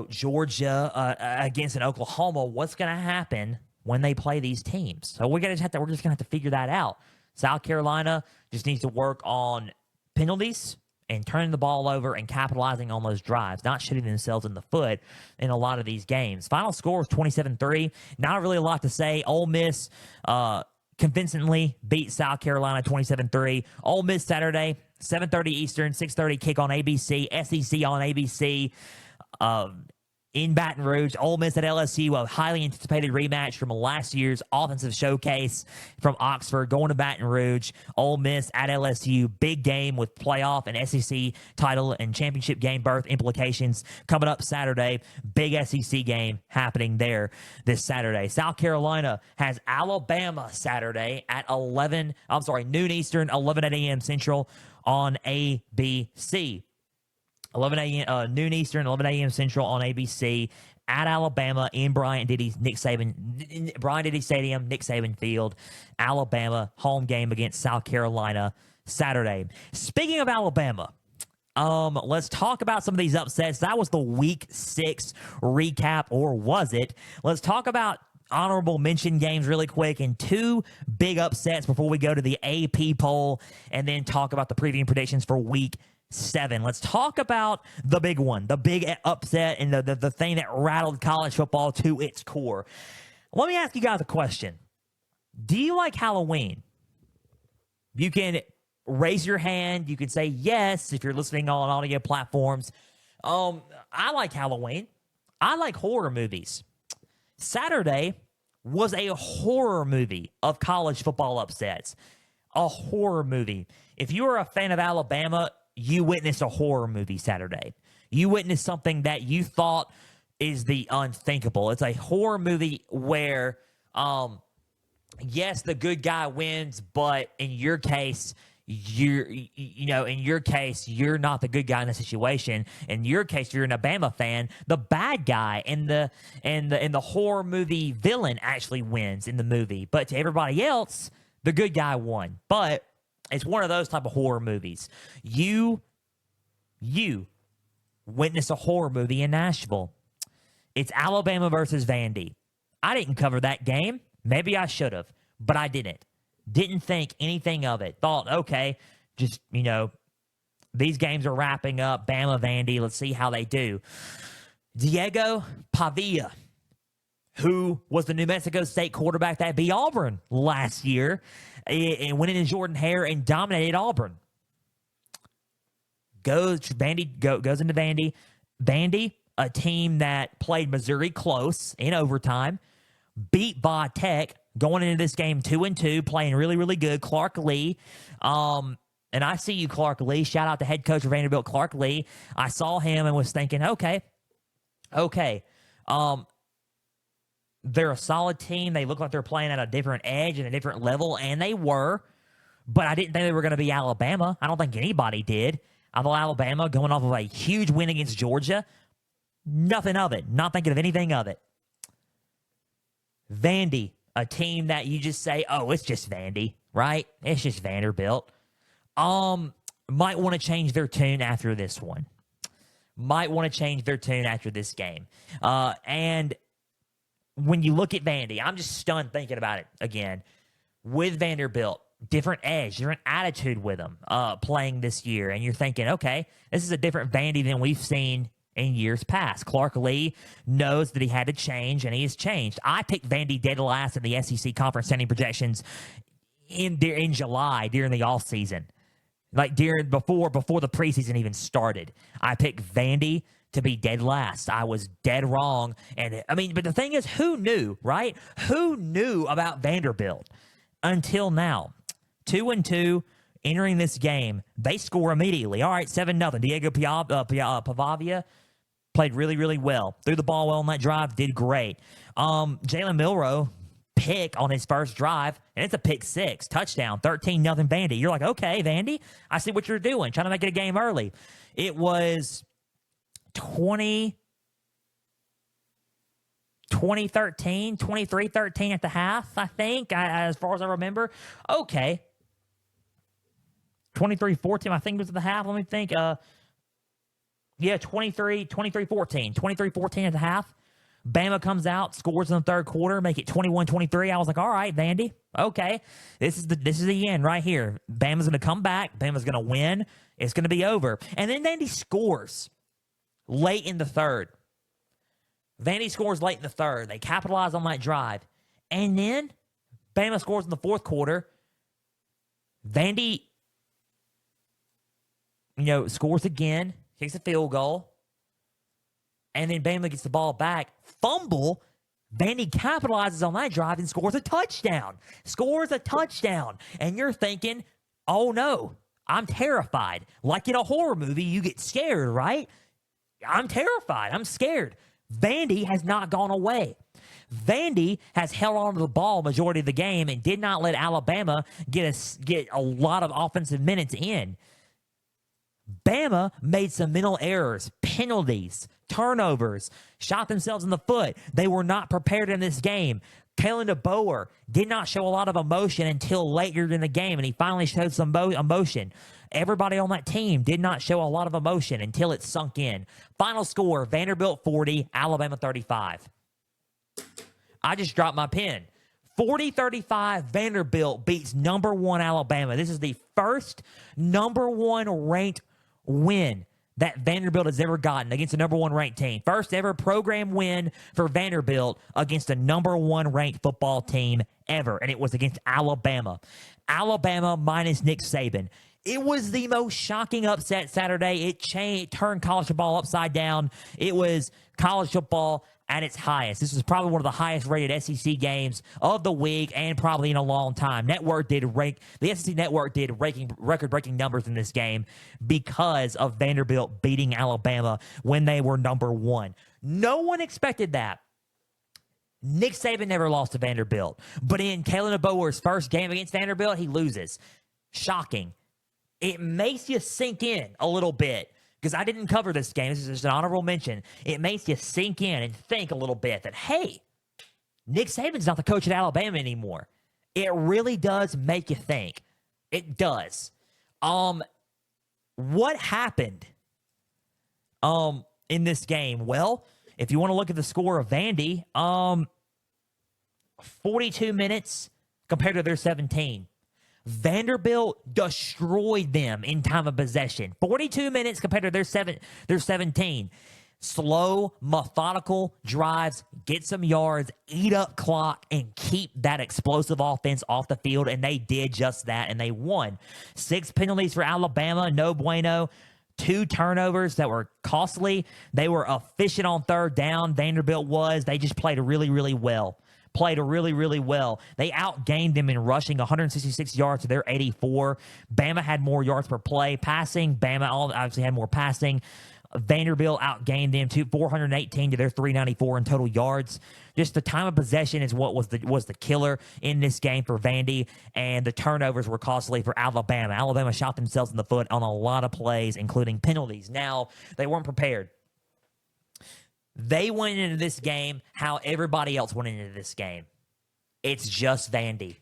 Speaker 1: Georgia, against an Oklahoma, what's going to happen when they play these teams? So we're just going to have to figure that out. South Carolina just needs to work on penalties and turning the ball over and capitalizing on those drives, not shooting themselves in the foot in a lot of these games. Final score was 27-3. Not really a lot to say. Ole Miss convincingly beat South Carolina 27-3. Ole Miss Saturday, 7:30 Eastern, 6:30 kick on ABC, SEC on ABC. In Baton Rouge, Ole Miss at LSU, a highly anticipated rematch from last year's offensive showcase from Oxford, going to Baton Rouge. Ole Miss at LSU, big game with playoff and SEC title and championship game berth implications coming up Saturday. Big SEC game happening there this Saturday. South Carolina has Alabama Saturday at noon Eastern, 11 a.m. Central on ABC. 11 a.m. Noon Eastern, 11 a.m. Central on ABC at Alabama in Bryant-Denny Stadium, Nick Saban Field. Alabama home game against South Carolina Saturday. Speaking of Alabama, let's talk about some of these upsets. That was the Week 6 recap, or was it? Let's talk about honorable mention games really quick and 2 big upsets before we go to the AP poll, and then talk about the preview predictions for Week 7. Let's talk about the big one, the big upset, and the thing that rattled college football to its core. Let me ask you guys a question. Do you like Halloween? You can raise your hand. You can say yes if you're listening on audio platforms. I like Halloween. I like horror movies. Saturday was a horror movie of college football upsets. A horror movie. If you are a fan of Alabama, you witnessed a horror movie Saturday. You witnessed something that you thought is the unthinkable. It's a horror movie where, yes, the good guy wins, but in your case, you're not the good guy in the situation. In your case, you're an Alabama fan. The bad guy and the horror movie villain actually wins in the movie, but to everybody else, the good guy won. But it's one of those type of horror movies. You witness a horror movie in Nashville. It's Alabama versus Vandy. I didn't cover that game. Maybe I should have, but I didn't. Didn't think anything of it. Thought, okay, just, these games are wrapping up. Bama, Vandy, let's see how they do. Diego Pavia, who was the New Mexico State quarterback that beat Auburn last year and went into Jordan Hare and dominated Auburn. Goes into Vandy. Vandy, a team that played Missouri close in overtime, beat Va Tech, going into this game 2-2, playing really, really good. Clark Lee. And I see you, Clark Lee. Shout out to head coach of Vanderbilt, Clark Lee. I saw him and was thinking, okay. They're a solid team. They look like they're playing at a different edge and a different level, and they were. But I didn't think they were going to be Alabama. I don't think anybody did. I thought Alabama, going off of a huge win against Georgia, nothing of it. Not thinking of anything of it. Vandy, a team that you just say, oh, it's just Vandy, right? It's just Vanderbilt. Might want to change their tune after this one. Might want to change their tune after this game. And when you look at Vandy, I'm just stunned thinking about it again. With Vanderbilt, different edge, different attitude with them playing this year. And you're thinking, okay, this is a different Vandy than we've seen in years past. Clark Lee knows that he had to change, and he has changed. I picked Vandy dead last in the SEC conference standing projections in July during the offseason. Like before the preseason even started. I picked Vandy to be dead last. I was dead wrong. And I mean, but the thing is, who knew, right? Who knew about Vanderbilt until now? 2-2 entering this game. They score immediately. All right, 7-0. Diego Pavavia played really, really well. Threw the ball well on that drive. Did great. Jalen Milroe pick on his first drive, and it's a pick six. Touchdown. 13-0 Vandy. You're like, okay, Vandy, I see what you're doing. Trying to make it a game early. It was 23-13 at the half, I think, as far as I remember. Okay. 23-14, I think it was at the half. Let me think. 23-14. 23-14 at the half. Bama comes out, scores in the third quarter, make it 21-23. I was like, all right, Vandy, okay. This is the end right here. Bama's going to come back. Bama's going to win. It's going to be over. And then Vandy scores late in the third. Vandy scores late in the third. They capitalize on that drive. And then Bama scores in the fourth quarter. Vandy, scores again, kicks a field goal. And then Bama gets the ball back. Fumble. Vandy capitalizes on that drive and scores a touchdown. And you're thinking, oh no, I'm terrified. Like in a horror movie, you get scared, right? I'm terrified. I'm scared. Vandy has not gone away. Vandy has held on to the ball majority of the game and did not let Alabama get a lot of offensive minutes in. Bama made some mental errors, penalties, turnovers, shot themselves in the foot. They were not prepared in this game. Kalen DeBoer did not show a lot of emotion until later in the game, and he finally showed some emotion. Everybody on that team did not show a lot of emotion until it sunk in. Final score, Vanderbilt 40, Alabama 35. I just dropped my pen. 40-35, Vanderbilt beats number 1 Alabama. This is the first number 1 ranked win that Vanderbilt has ever gotten against a number 1 ranked team. First ever program win for Vanderbilt against a number 1 ranked football team ever, and it was against Alabama. Alabama minus Nick Saban. It was the most shocking upset Saturday. It turned college football upside down. It was college football at its highest. This is probably one of the highest rated SEC games of the week and probably in a long time. The SEC Network did record-breaking numbers in this game because of Vanderbilt beating Alabama when they were number 1. No one expected that. Nick Saban never lost to Vanderbilt, but in Kalen DeBoer's first game against Vanderbilt, he loses. Shocking. It makes you sink in a little bit. Because I didn't cover this game. This is just an honorable mention. It makes you sink in and think a little bit that, hey, Nick Saban's not the coach at Alabama anymore. It really does make you think. It does. What happened in this game? Well, if you want to look at the score of Vandy, 42 minutes compared to their 17. Vanderbilt destroyed them in time of possession. 42 minutes compared to their 17. Slow, methodical drives, get some yards, eat up clock, and keep that explosive offense off the field. And they did just that, and they won. 6 penalties for Alabama, no bueno. 2 turnovers that were costly. They were efficient on third down. Vanderbilt was. They just played really, really well. They outgained them in rushing, 166 yards to their 84. Bama had more yards per play. Passing, Bama obviously had more passing. Vanderbilt outgained them 418 to their 394 in total yards. Just the time of possession is what was the killer in this game for Vandy, and the turnovers were costly for Alabama. Alabama shot themselves in the foot on a lot of plays, including penalties. Now, they weren't prepared. They went into this game how everybody else went into this game. It's just Vandy.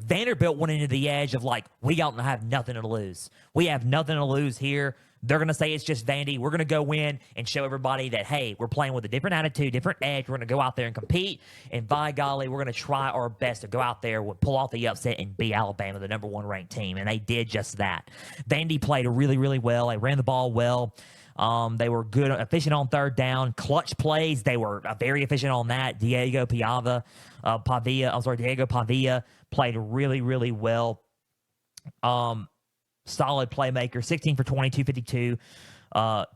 Speaker 1: Vanderbilt went into the edge of like, we don't have nothing to lose. We have nothing to lose here. They're going to say it's just Vandy. We're going to go in and show everybody that, hey, we're playing with a different attitude, different edge. We're going to go out there and compete. And by golly, we're going to try our best to go out there, pull off the upset, and beat Alabama, the number 1 ranked team. And they did just that. Vandy played really, really well. They ran the ball well. They were good, efficient on third down. Clutch plays, they were very efficient on that. Diego Pavia played really, really well. Solid playmaker, 16 for 20, 252,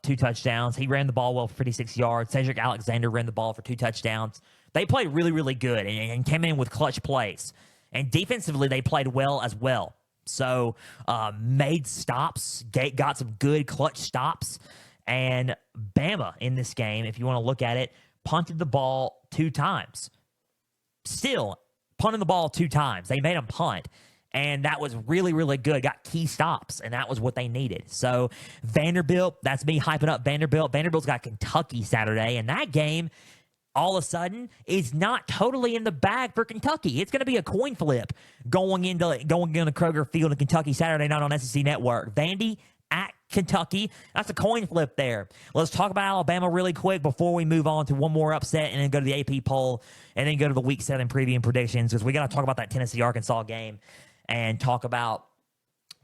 Speaker 1: 2 touchdowns. He ran the ball well for 56 yards. Cedric Alexander ran the ball for 2 touchdowns. They played really, really good and came in with clutch plays. And defensively, they played well as well. So made stops, got some good clutch stops. And Bama in this game, if you want to look at it, punted the ball 2 times. Still, punting the ball 2 times. They made them punt. And that was really, really good. Got key stops, and that was what they needed. So Vanderbilt, that's me hyping up Vanderbilt. Vanderbilt's got Kentucky Saturday, and that game, all of a sudden, is not totally in the bag for Kentucky. It's going to be a coin flip going into Kroger Field in Kentucky Saturday night on SEC Network. Vandy at Kentucky. That's a coin flip there. Let's talk about Alabama really quick before we move on to one more upset and then go to the AP poll and then go to the Week 7 preview and predictions, because we got to talk about that Tennessee-Arkansas game and talk about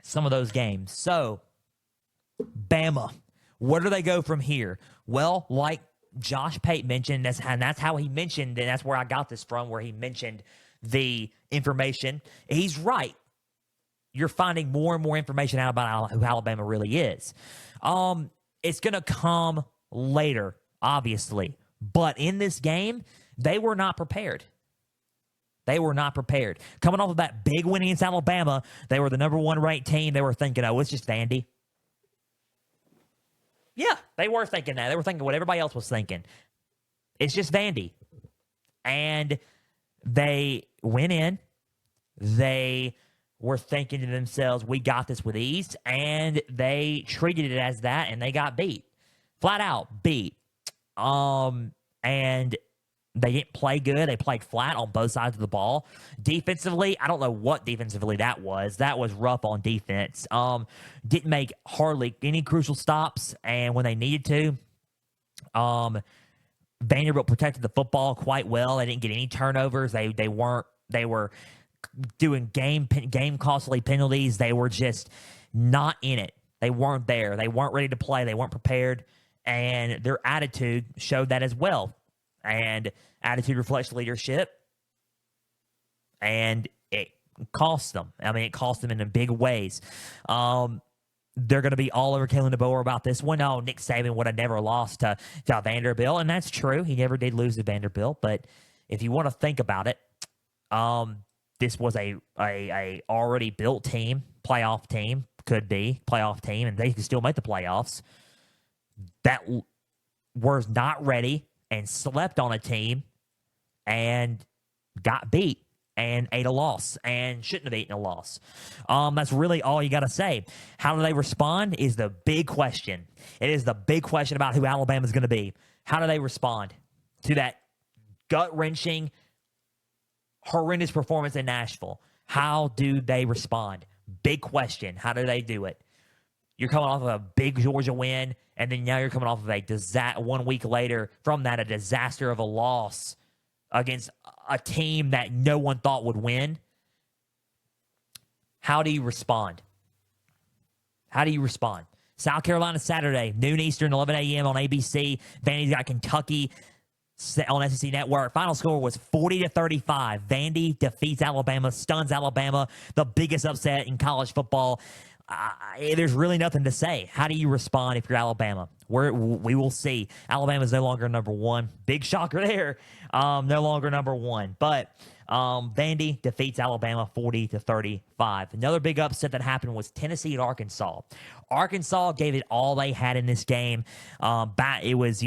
Speaker 1: some of those games. So, Bama, where do they go from here? Well, like Josh Pate mentioned, that's how he mentioned, and that's where I got this from, where he mentioned the information. He's right. You're finding more and more information out about who Alabama really is. It's going to come later, obviously. But in this game, they were not prepared. They were not prepared. Coming off of that big win against Alabama, they were the number 1 ranked team. They were thinking, oh, it's just Vandy. Yeah, they were thinking that. They were thinking what everybody else was thinking. It's just Vandy. And they went in. They were thinking to themselves, we got this with ease. And they treated it as that, and they got beat. Flat out beat. And they didn't play good. They played flat on both sides of the ball. Defensively, I don't know what defensively that was. That was rough on defense. Didn't make hardly any crucial stops, and when they needed to, Vanderbilt protected the football quite well. They didn't get any turnovers. They were doing game costly penalties. They were just not in it. They weren't there. They weren't ready to play. They weren't prepared, and their attitude showed that as well. And attitude reflects leadership, and it cost them. I mean, it cost them in big ways. They're going to be all over Kalen DeBoer about this one. Oh, Nick Saban would have never lost to Vanderbilt, and that's true. He never did lose to Vanderbilt. But if you want to think about it, this was a already built team, playoff team, could be playoff team, and they could still make the playoffs. That was not ready and slept on a team and got beat and ate a loss and shouldn't have eaten a loss. That's really all you got to say. How do they respond is the big question. It is the big question about who Alabama is going to be. How do they respond to that gut-wrenching, horrendous performance in Nashville? How do they respond? Big question. How do they do it? You're coming off of a big Georgia win, and then now you're coming off of a 1 week later from that, a disaster of a loss against a team that no one thought would win. How do you respond? How do you respond? South Carolina Saturday, noon Eastern, 11 a.m. on ABC. Vandy's got Kentucky on SEC Network. Final score was 40-35. Vandy defeats Alabama, stuns Alabama, the biggest upset in college football. There's really nothing to say. How do you respond if you're Alabama? We will see. Alabama's no longer number 1. Big shocker there. No longer number 1. But Vandy defeats Alabama 40-35. Another big upset that happened was Tennessee and Arkansas. Arkansas gave it all they had in this game. It was,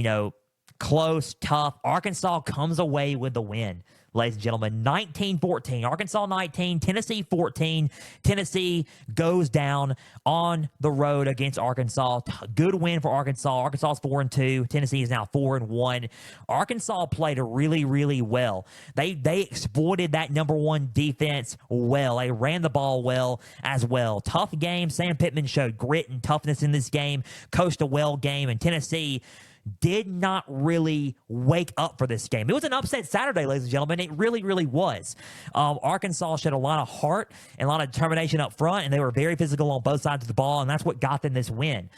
Speaker 1: close, tough. Arkansas comes away with the win. ladies and gentlemen. 19-14. Arkansas 19, Tennessee 14. Tennessee goes down on the road against Arkansas. Good win for Arkansas. Arkansas is 4-2. Tennessee is now 4-1. Arkansas played really, really well. They exploited that number one defense well. They ran the ball well as well. Tough game. Sam Pittman showed grit and toughness in this game. Coached a well game, and Tennessee did not really wake up for this game. It was an upset Saturday, ladies and gentlemen. It really, really was. Arkansas showed a lot of heart and a lot of determination up front, and they were very physical on both sides of the ball, and that's what got them this win.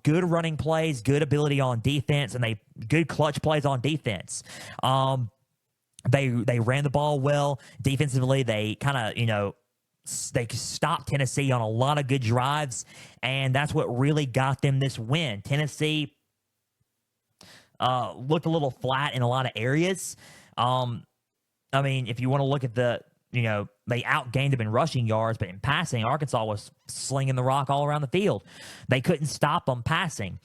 Speaker 1: Good running plays, good ability on defense, and good clutch plays on defense. They ran the ball well. Defensively, they kind of, they stopped Tennessee on a lot of good drives, and that's what really got them this win. Tennessee looked a little flat in a lot of areas. I mean, if you want to look at they outgained them in rushing yards, but in passing, Arkansas was slinging the rock all around the field. They couldn't stop them passing.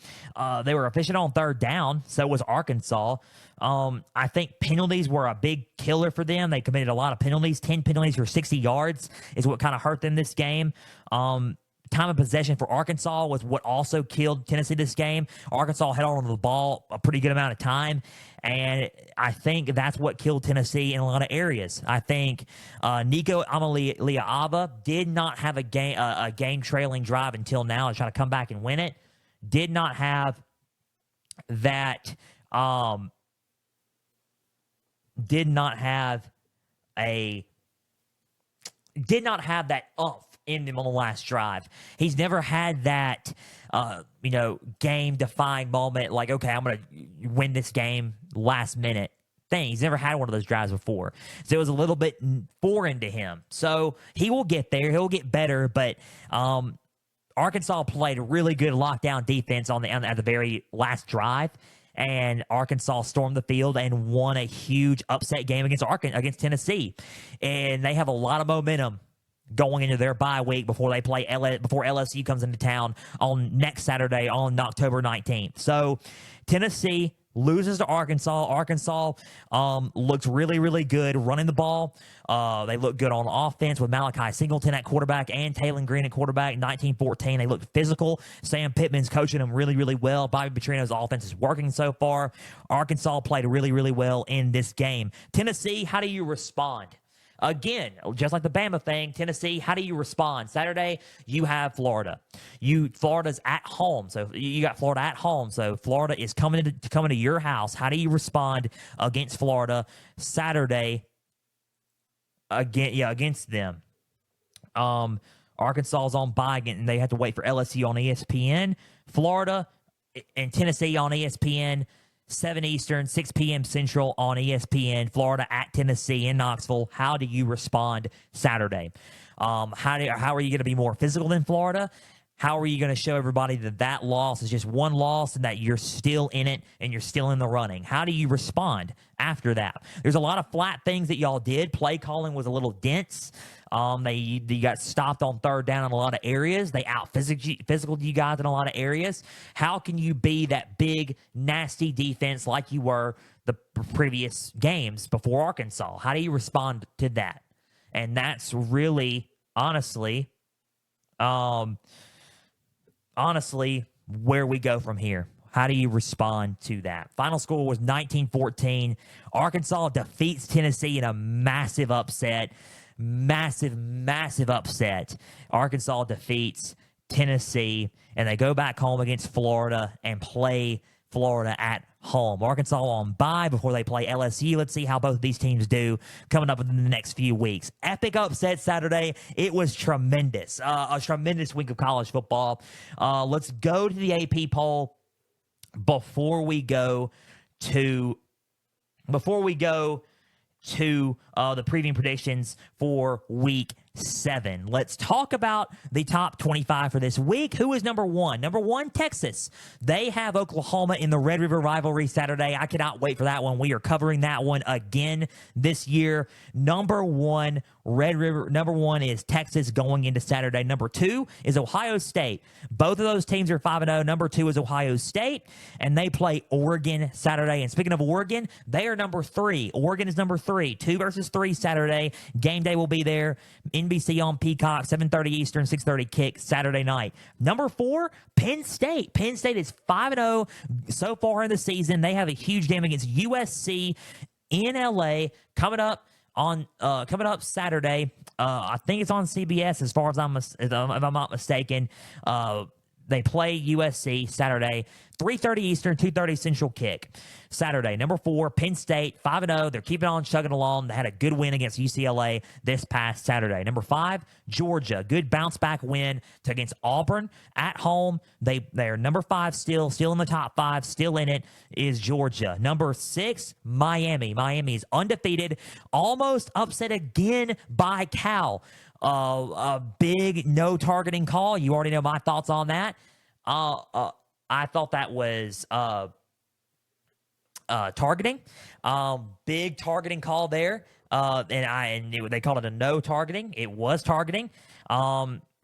Speaker 1: They were efficient on third down, so was Arkansas. I think penalties were a big killer for them. They committed a lot of penalties. 10 penalties for 60 yards is what kind of hurt them this game. Time of possession for Arkansas was what also killed Tennessee this game. Arkansas held on to the ball a pretty good amount of time, and I think that's what killed Tennessee in a lot of areas. I think Nico Amaliava did not have a game trailing drive until now to try to come back and win it. Did not have that. Did not have that oomph in him on the last drive. He's never had that, game-defying moment like, okay, I'm going to win this game last minute thing. He's never had one of those drives before. So it was a little bit foreign to him. So he will get there. He'll get better, but Arkansas played a really good lockdown defense at the very last drive, and Arkansas stormed the field and won a huge upset game against Tennessee. And they have a lot of momentum going into their bye week before they play before LSU comes into town on next Saturday on October 19th. So Tennessee loses to Arkansas. Arkansas looks really, really good running the ball. They look good on offense with Malachi Singleton at quarterback and Taylon Green at quarterback. 19-14. They look physical. Sam Pittman's coaching them really, really well. Bobby Petrino's offense is working so far. Arkansas played really, really well in this game. Tennessee, how do you respond? Again, just like the Bama thing, Tennessee, how do you respond? Saturday, you have Florida. Florida's at home, so you got Florida at home. So Florida is coming to your house. How do you respond against Florida Saturday? Against them. Arkansas's on bye again, and they have to wait for LSU on ESPN. Florida and Tennessee on ESPN. 7 Eastern, 6 p.m. Central on ESPN. Florida at Tennessee in Knoxville. How do you respond Saturday? How are you going to be more physical than Florida? How are you going to show everybody that loss is just one loss and that you're still in it and you're still in the running? How do you respond after that? There's a lot of flat things that y'all did. Play calling was a little dense. They got stopped on third down in a lot of areas. They out-physicaled you guys in a lot of areas. How can you be that big, nasty defense like you were the previous games before Arkansas? How do you respond to that? And that's really, honestly, where we go from here. How do you respond to that? Final score was 19-14. Arkansas defeats Tennessee in a massive upset. Massive upset. Arkansas defeats Tennessee, and they go back home against Florida and play Florida at home. Arkansas on bye before they play LSU. Let's see how both of these teams do coming up in the next few weeks. Epic upset Saturday. It was tremendous. A tremendous week of college football. Let's go to the AP poll before we go to the preview predictions for week 7. Let's talk about the top 25 for this week. Who is number 1? Number 1, Texas. They have Oklahoma in the Red River Rivalry Saturday. I cannot wait for that one. We are covering that one again this year. Number 1, Red River. Number 1 is Texas going into Saturday. Number 2 is Ohio State. Both of those teams are 5-0. Number 2 is Ohio State, and they play Oregon Saturday. And speaking of Oregon, they are number 3. Oregon is number 3. 2 versus 3 Saturday. Game day will be there. NBC on Peacock, 7:30 Eastern, 6:30 kick Saturday night. Number 4, Penn State. Penn State is 5-0 so far in the season. They have a huge game against USC in LA coming up Saturday. I think it's on CBS as far as if I'm not mistaken. They play USC Saturday, 3:30 Eastern, 2:30 Central kick. Saturday, number 4, Penn State, 5-0. They're keeping on chugging along. They had a good win against UCLA this past Saturday. Number 5, Georgia, good bounce-back win against Auburn at home. They are number 5 still in the top 5, still in it is Georgia. Number 6, Miami. Miami is undefeated, almost upset again by Cal. A big no targeting call. You already know my thoughts on that. I thought that was targeting. Big targeting call there. They called it a no targeting. It was targeting.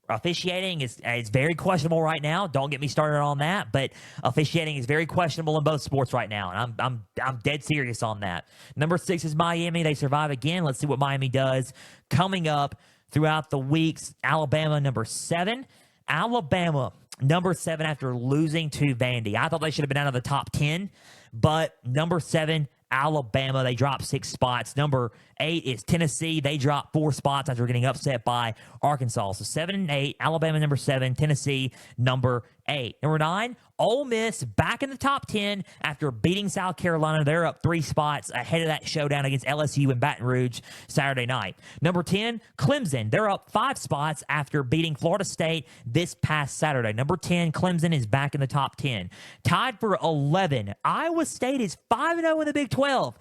Speaker 1: Officiating is very questionable right now. Don't get me started on that, but officiating is very questionable in both sports right now, and I'm dead serious on that. Number 6 is Miami. They survive again. Let's see what Miami does coming up throughout the weeks. Alabama, number 7. Alabama, number 7 after losing to Vandy. I thought they should have been out of the top 10, but number 7, Alabama, they dropped 6 spots. Number 8 is Tennessee. They dropped 4 spots after getting upset by Arkansas. So 7 and 8, Alabama number 7, Tennessee number 8. Number 9, Ole Miss back in the top 10 after beating South Carolina. They're up 3 spots ahead of that showdown against LSU in Baton Rouge Saturday night. Number 10, Clemson. They're up 5 spots after beating Florida State this past Saturday. Number 10, Clemson is back in the top 10. Tied for 11, Iowa State is 5-0 in the Big 12.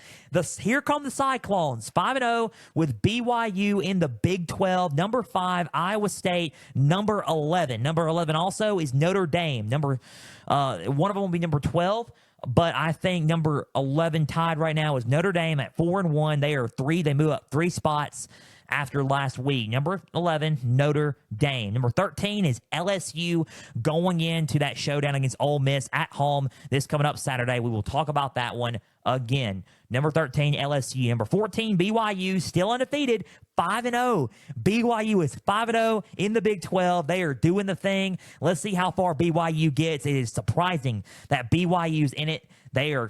Speaker 1: Here come the Cyclones, 5-0 with BYU in the Big 12. Number 5, Iowa State. Number 11. Number 11 also is Notre Dame. One of them will be number 12, but I think number 11 tied right now is Notre Dame at 4-1. They move up 3 spots after last week. Number 11, Notre Dame. Number 13 is LSU going into that showdown against Ole Miss at home this coming up Saturday. We will talk about that one again. Number 13, LSU. Number 14, BYU, still undefeated, 5-0. BYU is 5-0 in the Big 12. They are doing the thing. Let's see how far BYU gets. It is surprising that BYU's in it. They are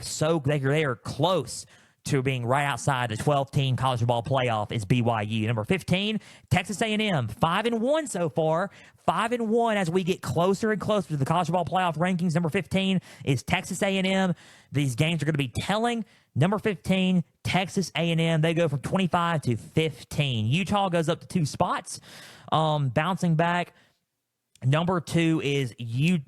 Speaker 1: close to being right outside the 12-team college football playoff is BYU. Number 15, Texas A&M, 5-1 so far. 5-1 as we get closer and closer to the college football playoff rankings. Number 15 is Texas A&M. These games are going to be telling. Number 15, Texas A&M. They go from 25 to 15. Utah goes up to 2 spots, bouncing back. Number 2 is 2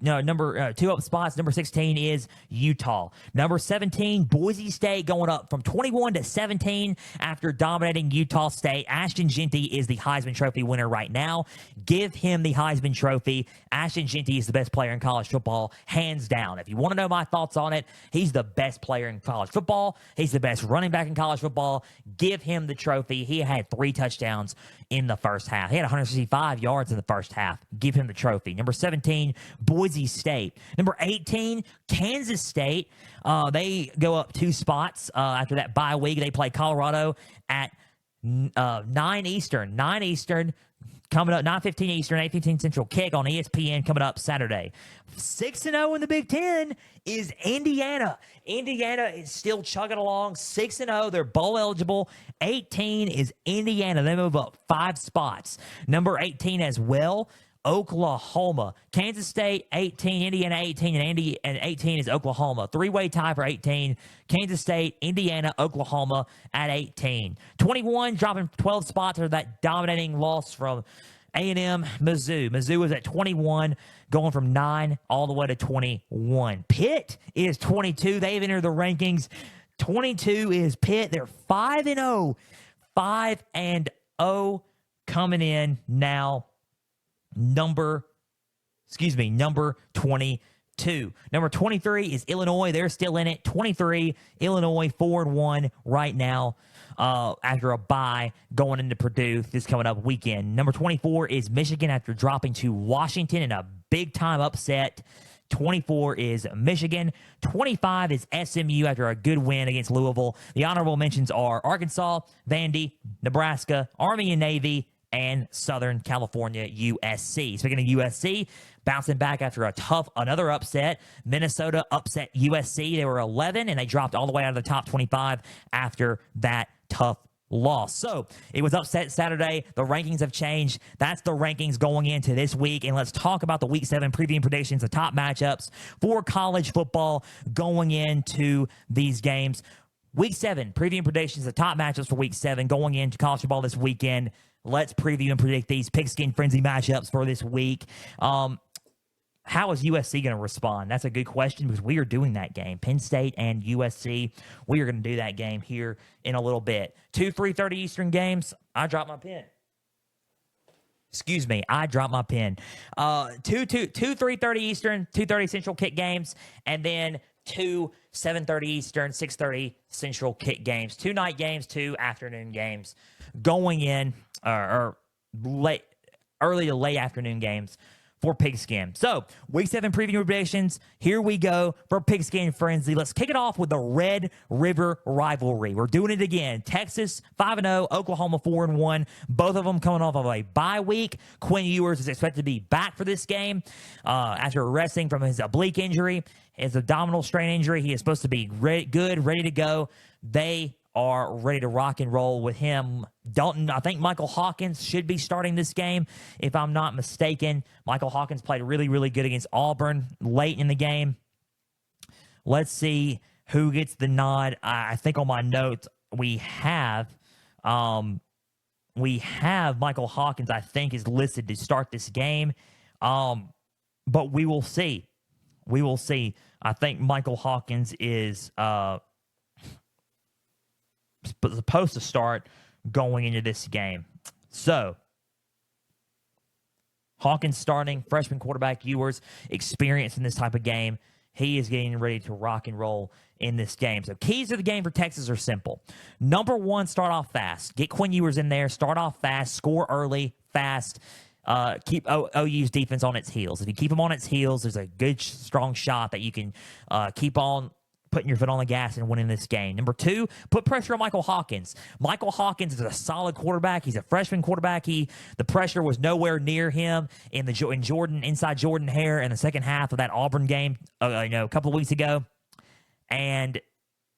Speaker 1: up spots. Number 16 is Utah. Number 17, Boise State going up from 21 to 17 after dominating Utah State. Ashton Jeanty is the Heisman Trophy winner right now. Give him the Heisman Trophy. Ashton Jeanty is the best player in college football, hands down. If you want to know my thoughts on it, he's the best player in college football. He's the best running back in college football. Give him the trophy. He had 3 touchdowns in the first half. He had 165 yards in the first half. Give him the trophy. Number 17, Boise State. Number 18, Kansas State. They go up 2 spots after that bye week. They play Colorado at 9 Eastern. 9 Eastern coming up, 9:15 Eastern, 8:15 Central kick on ESPN coming up Saturday. 6-0 in the Big Ten is Indiana. Indiana is still chugging along, 6-0. They're bowl eligible. 18 is Indiana. They move up 5 spots. Number 18 as well, Oklahoma. Kansas State, 18, Indiana, 18, and 18 is Oklahoma. 3-way tie for 18. Kansas State, Indiana, Oklahoma at 18. 21, dropping 12 spots after that dominating loss from A&M, Mizzou. Mizzou was at 21, going from 9 all the way to 21. Pitt is 22. They've entered the rankings. 22 is Pitt. They're 5-0. 5-0 coming in now, number 22. Number 23 is Illinois. They're still in it. 23, Illinois, 4-1 right now after a bye going into Purdue this coming up weekend. Number 24 is Michigan after dropping to Washington in a big-time upset. 24 is Michigan. 25 is SMU after a good win against Louisville. The honorable mentions are Arkansas, Vandy, Nebraska, Army and Navy, and Southern California USC. Speaking of USC, bouncing back after another upset. Minnesota upset USC. They were 11, and they dropped all the way out of the top 25 after that tough loss. So it was upset Saturday. The rankings have changed. That's the rankings going into this week. And let's talk about the Week 7 preview and predictions, the top matchups for college football going into these games. Week 7 preview and predictions, the top matchups for Week 7 going into college football this weekend. Let's preview and predict these Pigskin Frenzy matchups for this week. How is USC going to respond? That's a good question because we are doing that game. Penn State and USC, we are going to do that game here in a little bit. 2 3:30 Eastern games. I dropped my pen. Excuse me, I dropped my pen. 3:30 Eastern, 2:30 Central kick games, and then 2 7:30 Eastern, 6:30 Central kick games. 2 night games, 2 afternoon games going in, or early to late afternoon games for Pigskin. So, Week 7 preview predictions. Here we go for Pigskin Frenzy. Let's kick it off with the Red River Rivalry. We're doing it again. Texas 5-0, Oklahoma 4-1. Both of them coming off of a bye week. Quinn Ewers is expected to be back for this game after resting from his oblique injury, his abdominal strain injury. He is supposed to be ready to go. They are ready to rock and roll with him. I think Michael Hawkins should be starting this game, if I'm not mistaken. Michael Hawkins played really, really good against Auburn late in the game. Let's see who gets the nod. I think on my notes we have Michael Hawkins, I think, is listed to start this game. But we will see. We will see. I think Michael Hawkins is supposed to start going into this game. So, Hawkins starting, freshman quarterback Ewers, experience in this type of game. He is getting ready to rock and roll in this game. So, keys to the game for Texas are simple. Number 1, start off fast. Get Quinn Ewers in there. Start off fast. Score early, fast. Keep OU's defense on its heels. If you keep them on its heels, there's a good, strong shot that you can keep on putting your foot on the gas and winning this game. Number 2, put pressure on Michael Hawkins. Michael Hawkins is a solid quarterback. He's a freshman quarterback. The pressure was nowhere near him inside Jordan Hare in the second half of that Auburn game, a couple of weeks ago. And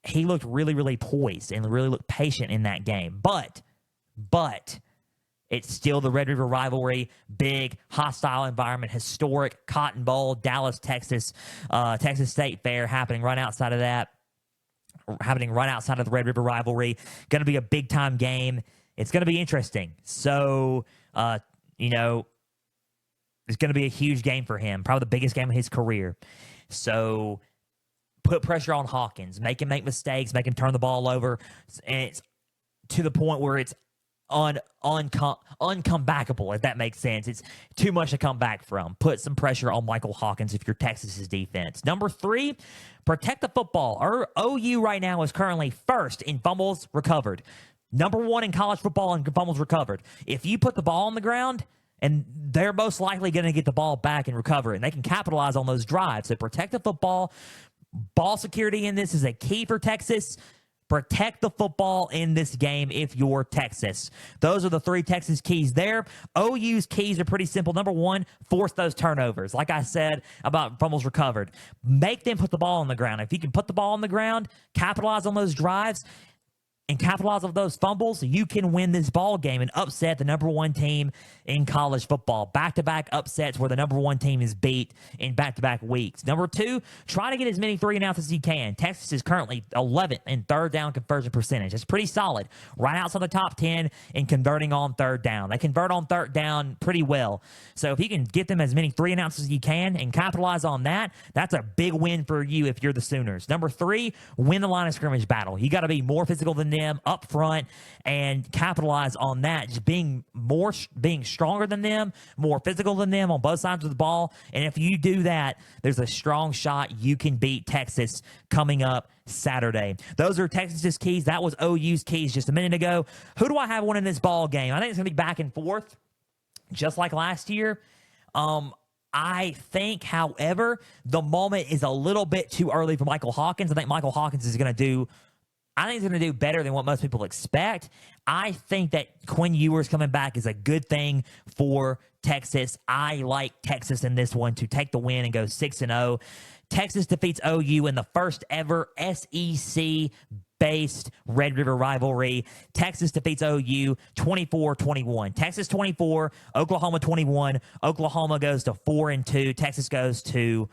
Speaker 1: he looked really, really poised and really looked patient in that game. But it's still the Red River Rivalry, big, hostile environment, historic Cotton Bowl, Dallas, Texas, Texas State Fair happening right outside of the Red River Rivalry. Going to be a big-time game. It's going to be interesting. So, it's going to be a huge game for him, probably the biggest game of his career. So, put pressure on Hawkins. Make him make mistakes. Make him turn the ball over. And it's to the point where it's uncomebackable, if that makes sense. It's too much to come back from. Put some pressure on Michael Hawkins if you're Texas's defense. Number 3, protect the football. OU right now is currently first in fumbles recovered. Number 1 in college football in fumbles recovered. If you put the ball on the ground, and they're most likely going to get the ball back and recover it, and they can capitalize on those drives. So protect the football. Ball security in this is a key for Texas. Protect the football in this game if you're Texas. Those are the 3 Texas keys there. OU's keys are pretty simple. Number 1, force those turnovers. Like I said about fumbles recovered. Make them put the ball on the ground. If you can put the ball on the ground, capitalize on those drives, and capitalize on those fumbles, you can win this ball game and upset the number 1 team in college football. Back-to-back upsets where the number 1 team is beat in back-to-back weeks. Number 2, try to get as many 3-and-outs as you can. Texas is currently 11th in third down conversion percentage. It's pretty solid. Right outside the top 10 in converting on third down. They convert on third down pretty well. So if you can get them as many 3-and-outs as you can and capitalize on that, that's a big win for you if you're the Sooners. Number 3, win the line of scrimmage battle. You got to be more physical than them up front and capitalize on that, just being stronger than them, more physical than them on both sides of the ball. And if you do that, there's a strong shot you can beat Texas coming up Saturday. Those are Texas's keys. That was OU's keys just a minute ago. Who do I have winning this ball game? I think it's going to be back and forth, just like last year. I think, however, the moment is a little bit too early for Michael Hawkins. I think Michael Hawkins is going to do better than what most people expect. I think that Quinn Ewers coming back is a good thing for Texas. I like Texas in this one to take the win and go 6-0. Texas defeats OU in the first ever SEC-based Red River Rivalry. Texas defeats OU 24-21. Texas 24, Oklahoma 21. Oklahoma goes to 4-2. Texas goes to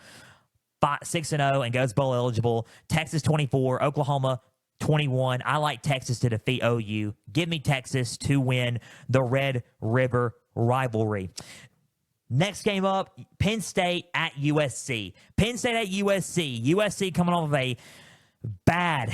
Speaker 1: 6-0 and goes bowl eligible. Texas 24, Oklahoma 21. I like Texas to defeat OU. Give me Texas to win the Red River Rivalry. Next game up, Penn State at USC. Penn State at USC. USC coming off of a bad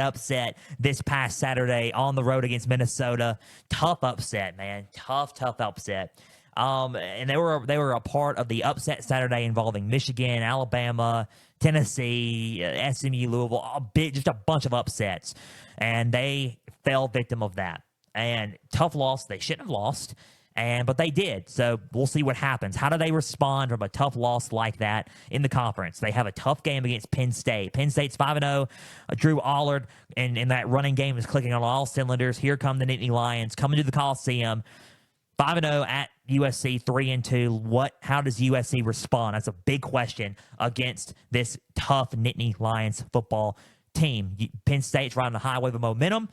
Speaker 1: upset this past Saturday on the road against Minnesota. Tough upset, man. Tough upset. And they were a part of the upset Saturday involving Michigan, Alabama, Tennessee, SMU, Louisville, just a bunch of upsets. And they fell victim of that. And tough loss. They shouldn't have lost. But they did. So we'll see what happens. How do they respond from a tough loss like that in the conference? They have a tough game against Penn State. Penn State's 5-0. Drew Allard and that running game is clicking on all cylinders. Here come the Nittany Lions coming to the Coliseum. 5-0 at USC, 3-2. How does USC respond? That's a big question against this tough Nittany Lions football team. Penn State's riding a high wave of momentum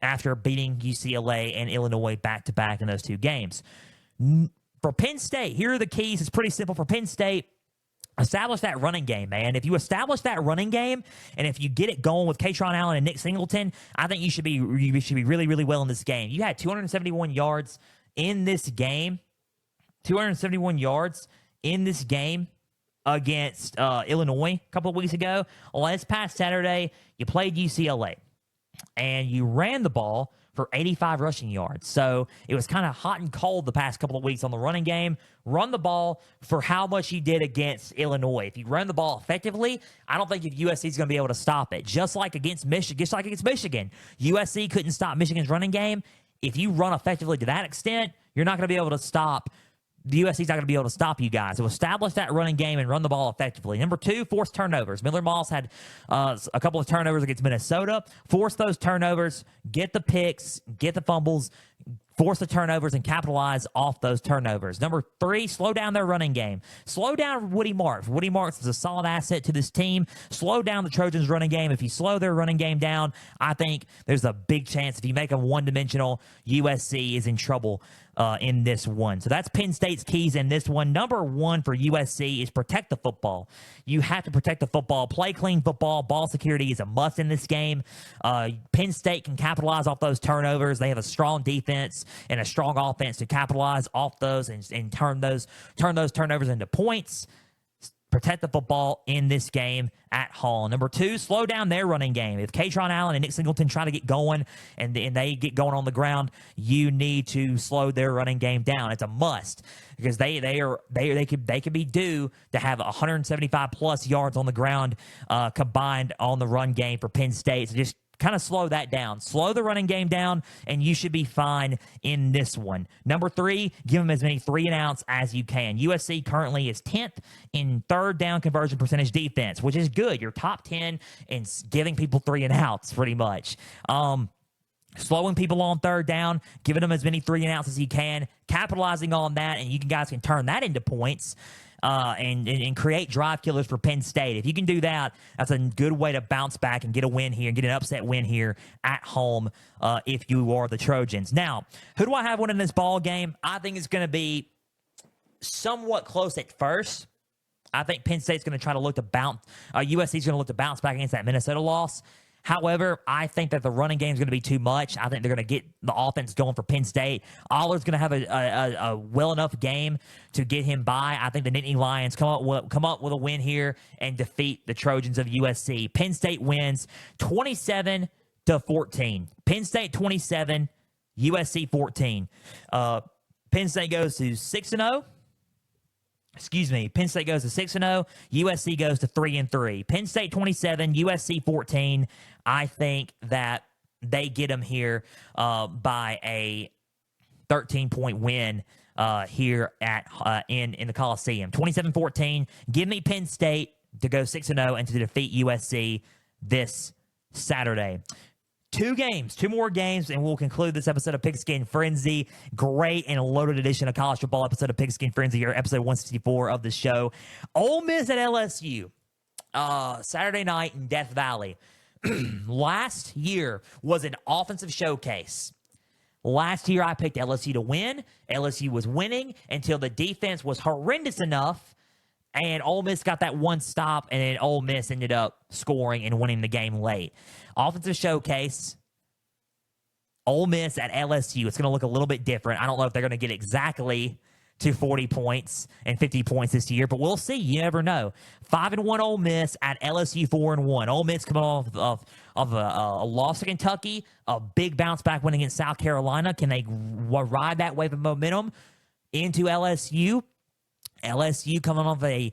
Speaker 1: after beating UCLA and Illinois back-to-back in those two games. For Penn State, here are the keys. It's pretty simple. For Penn State, establish that running game, man. If you establish that running game, and if you get it going with Katron Allen and Nick Singleton, I think you should be really, really well in this game. You had 271 yards in this game. 271 yards in this game against Illinois a couple of weeks ago. Well, this past Saturday, you played UCLA. And you ran the ball for 85 rushing yards. So it was kind of hot and cold the past couple of weeks on the running game. Run the ball for how much you did against Illinois. If you run the ball effectively, I don't think if USC is going to be able to stop it. Just like against Michigan, USC couldn't stop Michigan's running game. If you run effectively to that extent, you're not going to be able to stop. The USC's not going to be able to stop you guys. So establish that running game and run the ball effectively. Number two, force turnovers. Miller Moss had a couple of turnovers against Minnesota. Force those turnovers, get the picks, get the fumbles, force the turnovers, and capitalize off those turnovers. Number three, slow down their running game. Slow down Woody Marks. Woody Marks is a solid asset to this team. Slow down the Trojans' running game. If you slow their running game down, I think there's a big chance if you make them one-dimensional, USC is in trouble in this one. So that's Penn State's keys in this one. Number one for USC is protect the football. You have to protect the football. Play clean football. Ball security is a must in this game. Penn State can capitalize off those turnovers. They have a strong defense and a strong offense to capitalize off those and turn those turnovers into points. Protect the football in this game at home. Number two, slow down their running game. If Katron Allen and Nick Singleton try to get going and they get going on the ground, you need to slow their running game down. It's a must because they could be due to have 175 plus yards on the ground combined on the run game for Penn State. So just kind of slow that down. Slow the running game down, and you should be fine in this one. Number three, give them as many 3-and-outs as you can. USC currently is 10th in third down conversion percentage defense, which is good. You're top 10 in giving people 3-and-outs pretty much. Slowing people on third down, giving them as many 3-and-outs as you can, capitalizing on that, and you guys can turn that into points. And create drive killers for Penn State. If you can do that, that's a good way to bounce back and get a win here and get an upset win here at home if you are the Trojans. Now, who do I have winning this ball game? I think it's going to be somewhat close at first. I think Penn State's going to try to look to bounce. USC's going to look to bounce back against that Minnesota loss. However, I think that the running game is going to be too much. I think they're going to get the offense going for Penn State. Allard's going to have a well enough game to get him by. I think the Nittany Lions come up with a win here and defeat the Trojans of USC. Penn State wins 27-20. to 14. Penn State 27, USC 14. Penn State goes to 6-0. Excuse me. Penn State goes to 6-0. USC goes to 3-3. Penn State 27, USC 14. I think that they get them here by a 13-point win here at in the Coliseum. 27-14. Give me Penn State to go 6-0 and to defeat USC this Saturday. Two more games, and we'll conclude this episode of Pigskin Frenzy. Great and loaded edition of college football episode of Pigskin Frenzy here, episode 164 of the show. Ole Miss at LSU, Saturday night in Death Valley. Last year was an offensive showcase. Last year I picked LSU to win. LSU was winning until the defense was horrendous enough, and Ole Miss got that one stop, and then Ole Miss ended up scoring and winning the game late. Offensive showcase, Ole Miss at LSU. It's going to look a little bit different. I don't know if they're going to get exactly to 40 points and 50 points this year, but we'll see. You never know. 5-1 Ole Miss at LSU 4-1. Ole Miss coming off of a loss to Kentucky, a big bounce back win against South Carolina. Can they ride that wave of momentum into LSU? LSU coming off a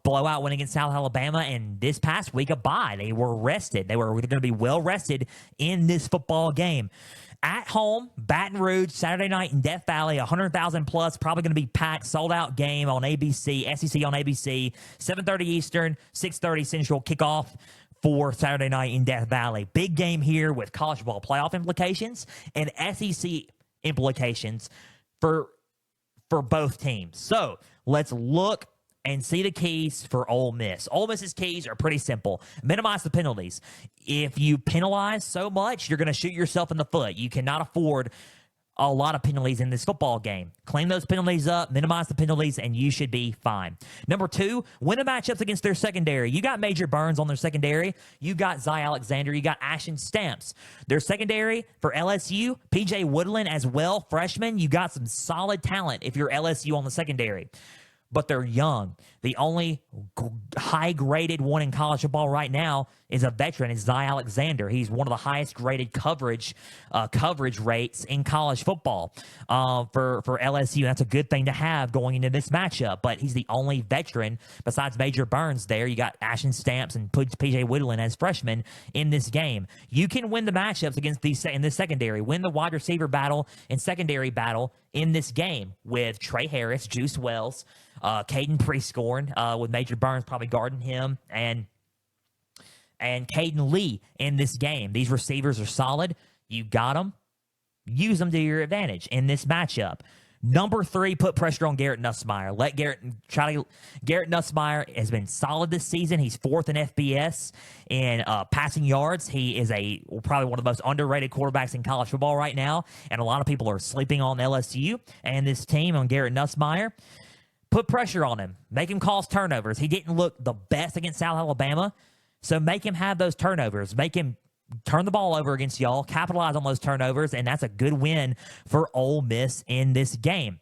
Speaker 1: blowout win against South Alabama, and this past week a bye. They were rested. They were going to be well rested in this football game. At home, Baton Rouge, Saturday night in Death Valley, 100,000 plus, probably going to be packed, sold out game on ABC, SEC on ABC, 7:30 Eastern, 6:30 Central kickoff for Saturday night in Death Valley. Big game here with college football playoff implications and SEC implications for both teams. So let's look and see the keys for Ole Miss. Ole Miss's keys are pretty simple. Minimize the penalties. If you penalize so much, you're going to shoot yourself in the foot. You cannot afford a lot of penalties in this football game. Clean those penalties up, minimize the penalties, and you should be fine. Number two, win the matchups against their secondary. You got Major Burns on their secondary. You got Zy Alexander. You got Ashton Stamps. Their secondary for LSU, PJ Woodland as well, freshman. You got some solid talent if you're LSU on the secondary. But they're young. The only high-graded one in college football right now is a veteran, is Zy Alexander. He's one of the highest-graded coverage rates in college football for LSU. That's a good thing to have going into this matchup. But he's the only veteran besides Major Burns there. You got Ashton Stamps and P.J. Woodland as freshmen in this game. You can win the matchups against these in this secondary. Win the wide receiver battle and secondary battle in this game with Trey Harris, Juice Wells, Caden Prescorn, with Major Burns probably guarding him, and Caden Lee in this game. These receivers are solid. You got them. Use them to your advantage in this matchup. Number three, put pressure on Garrett Nussmeier. Garrett Nussmeier has been solid this season. He's fourth in FBS in passing yards. He is probably one of the most underrated quarterbacks in college football right now, and a lot of people are sleeping on LSU and this team on Garrett Nussmeier. Put pressure on him. Make him cause turnovers. He didn't look the best against South Alabama, so make him have those turnovers. Make him turn the ball over against y'all, capitalize on those turnovers, and that's a good win for Ole Miss in this game.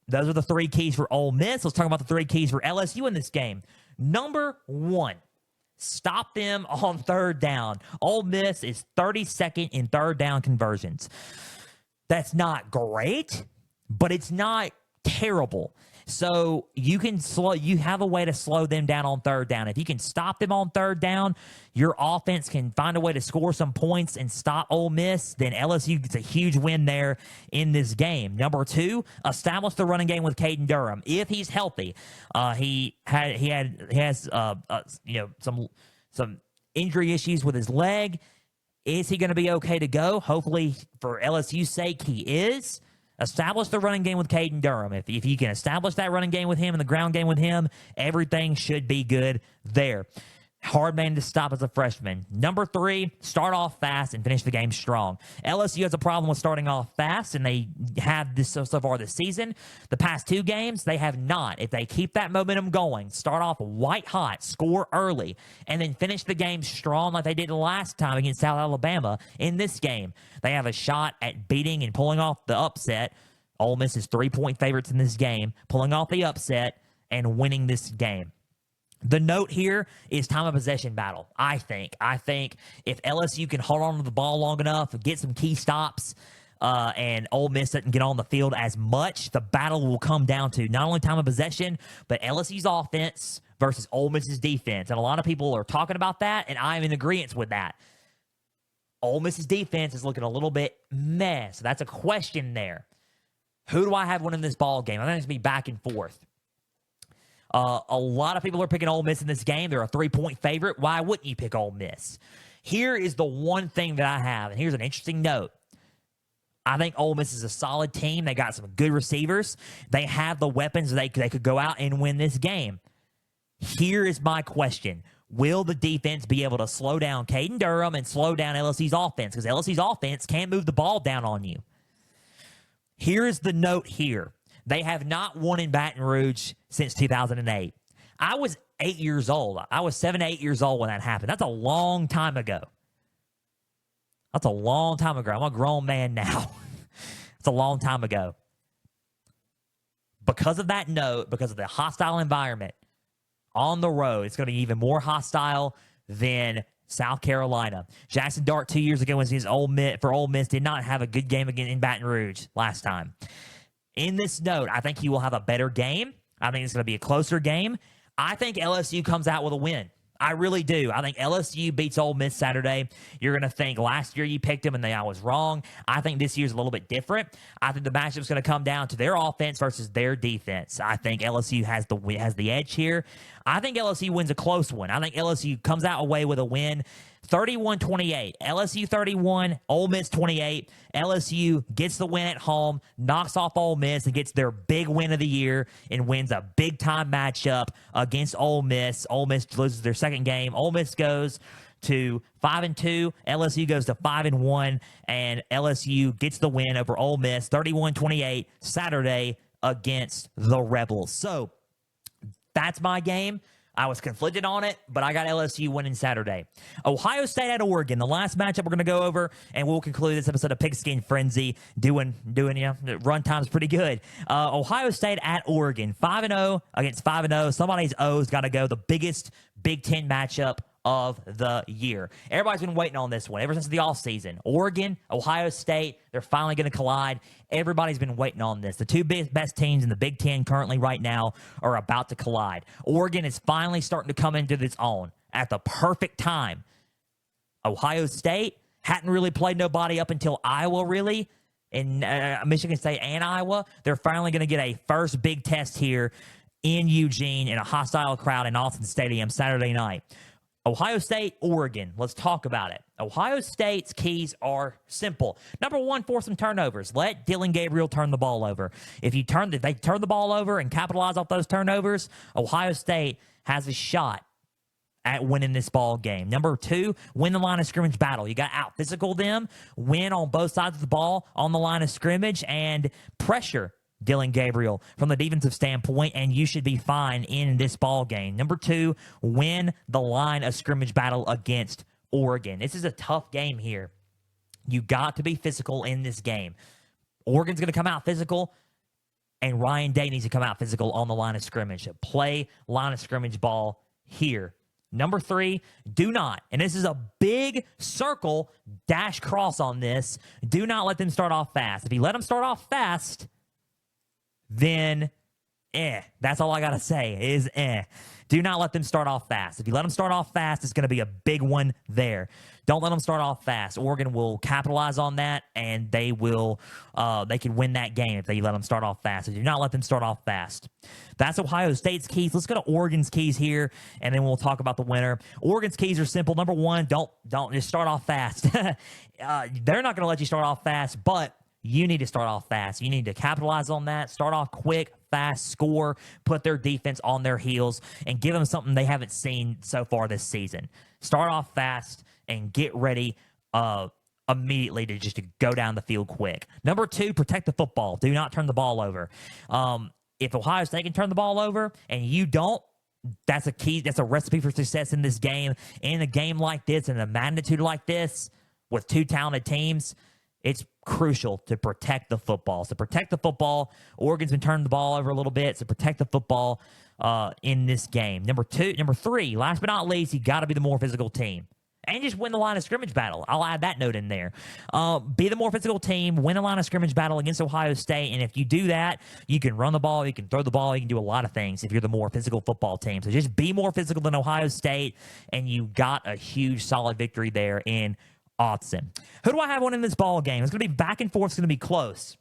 Speaker 1: Those are the three keys for Ole Miss. Let's talk about the three keys for LSU in this game. Number one, stop them on third down. Ole Miss is 32nd in third down conversions. That's not great, but it's not terrible. So you have a way to slow them down on third down. If you can stop them on third down, your offense can find a way to score some points and stop Ole Miss, then LSU gets a huge win there in this game. Number two, establish the running game with Caden Durham. If he's healthy, he has some injury issues with his leg. Is he going to be okay to go? Hopefully, for LSU's sake, he is. Establish the running game with Caden Durham. If you can establish that running game with him and the ground game with him, everything should be good there. Hard man to stop as a freshman. Number three, start off fast and finish the game strong. LSU has a problem with starting off fast, and they have this so far this season. The past two games, they have not. If they keep that momentum going, start off white hot, score early, and then finish the game strong like they did last time against South Alabama in this game, they have a shot at beating and pulling off the upset. Ole Miss is 3-point favorites in this game, pulling off the upset and winning this game. The note here is time of possession battle, I think. I think if LSU can hold on to the ball long enough, get some key stops, and Ole Miss doesn't get on the field as much, the battle will come down to not only time of possession, but LSU's offense versus Ole Miss's defense. And a lot of people are talking about that, and I'm in agreement with that. Ole Miss's defense is looking a little bit meh, so that's a question there. Who do I have winning this ball game? I think it's going to be back and forth. A lot of people are picking Ole Miss in this game. They're a 3-point favorite. Why wouldn't you pick Ole Miss? Here is the one thing that I have, and here's an interesting note. I think Ole Miss is a solid team. They got some good receivers. They have the weapons. They could go out and win this game. Here is my question. Will the defense be able to slow down Caden Durham and slow down LSU's offense? Because LSU's offense can't move the ball down on you. Here is the note here. They have not won in Baton Rouge since 2008. I was 8 years old. I was 7 to 8 years old when that happened. That's a long time ago. That's a long time ago. I'm a grown man now. It's a long time ago. Because of that note, because of the hostile environment on the road, it's going to be even more hostile than South Carolina. Jackson Dart 2 years ago was Ole Miss did not have a good game again in Baton Rouge last time. In this note, I think he will have a better game. I think it's going to be a closer game. I think LSU comes out with a win. I really do. I think LSU beats Ole Miss Saturday. You're going to think last year you picked them and I was wrong. I think this year's a little bit different. I think the matchup's going to come down to their offense versus their defense. I think LSU has the edge here. I think LSU wins a close one. I think LSU comes out away with a win. 31-28. LSU 31, Ole Miss 28. LSU gets the win at home, knocks off Ole Miss, and gets their big win of the year and wins a big-time matchup against Ole Miss. Ole Miss loses their second game. Ole Miss goes to 5-2. LSU goes to 5-1, and LSU gets the win over Ole Miss 31-28 Saturday against the Rebels. So that's my game. I was conflicted on it, but I got LSU winning Saturday. Ohio State at Oregon, the last matchup we're going to go over, and we'll conclude this episode of Pigskin Frenzy. Run time's pretty good. Ohio State at Oregon, 5-0 against 5-0. Somebody's O's got to go. The biggest Big Ten matchup of the year. Everybody's been waiting on this one ever since the offseason. Oregon, Ohio State, they're finally going to collide. Everybody's been waiting on this. The two best teams in the Big Ten currently right now are about to collide. Oregon is finally starting to come into its own at the perfect time. Ohio State hadn't really played nobody up until Iowa, really. In Michigan State and Iowa, they're finally going to get a first big test here in Eugene in a hostile crowd in Austin Stadium Saturday night. Ohio State, Oregon. Let's talk about it. Ohio State's keys are simple. Number one, force some turnovers. Let Dylan Gabriel turn the ball over. If they turn the ball over and capitalize off those turnovers, Ohio State has a shot at winning this ball game. Number two, win the line of scrimmage battle. You got to out-physical them, win on both sides of the ball on the line of scrimmage, and pressure Dylan Gabriel from the defensive standpoint, and you should be fine in this ball game. Number two, win the line of scrimmage battle against Oregon. This is a tough game here. You got to be physical in this game. Oregon's going to come out physical, and Ryan Day needs to come out physical on the line of scrimmage. Play line of scrimmage ball here. Number three, do not, and this is a big circle dash cross on this, do not let them start off fast. If you let them start off fast, then that's all I got to say is Do not let them start off fast. If you let them start off fast, it's going to be a big one there. Don't let them start off fast. Oregon will capitalize on that, and they can win that game if they let them start off fast. So do not let them start off fast. That's Ohio State's keys. Let's go to Oregon's keys here, and then we'll talk about the winner. Oregon's keys are simple. Number one, don't just start off fast. They're not going to let you start off fast, but you need to start off fast. You need to capitalize on that. Start off quick, fast, score, put their defense on their heels, and give them something they haven't seen so far this season. Start off fast and get ready immediately to go down the field quick. Number two, protect the football. Do not turn the ball over. If Ohio State can turn the ball over and you don't, that's a key. That's a recipe for success in this game. In a game like this, in a magnitude like this, with two talented teams, it's crucial to protect the football. So protect the football. Oregon's been turning the ball over a little bit, so protect the football in this game. Number 3, last but not least, you got to be the more physical team. And just win the line of scrimmage battle. I'll add that note in there. Be the more physical team, win a line of scrimmage battle against Ohio State, and if you do that, you can run the ball, you can throw the ball, you can do a lot of things if you're the more physical football team. So just be more physical than Ohio State, and you got a huge, solid victory there in Autzen. Who do I have winning this ball game? It's going to be back and forth. It's going to be close.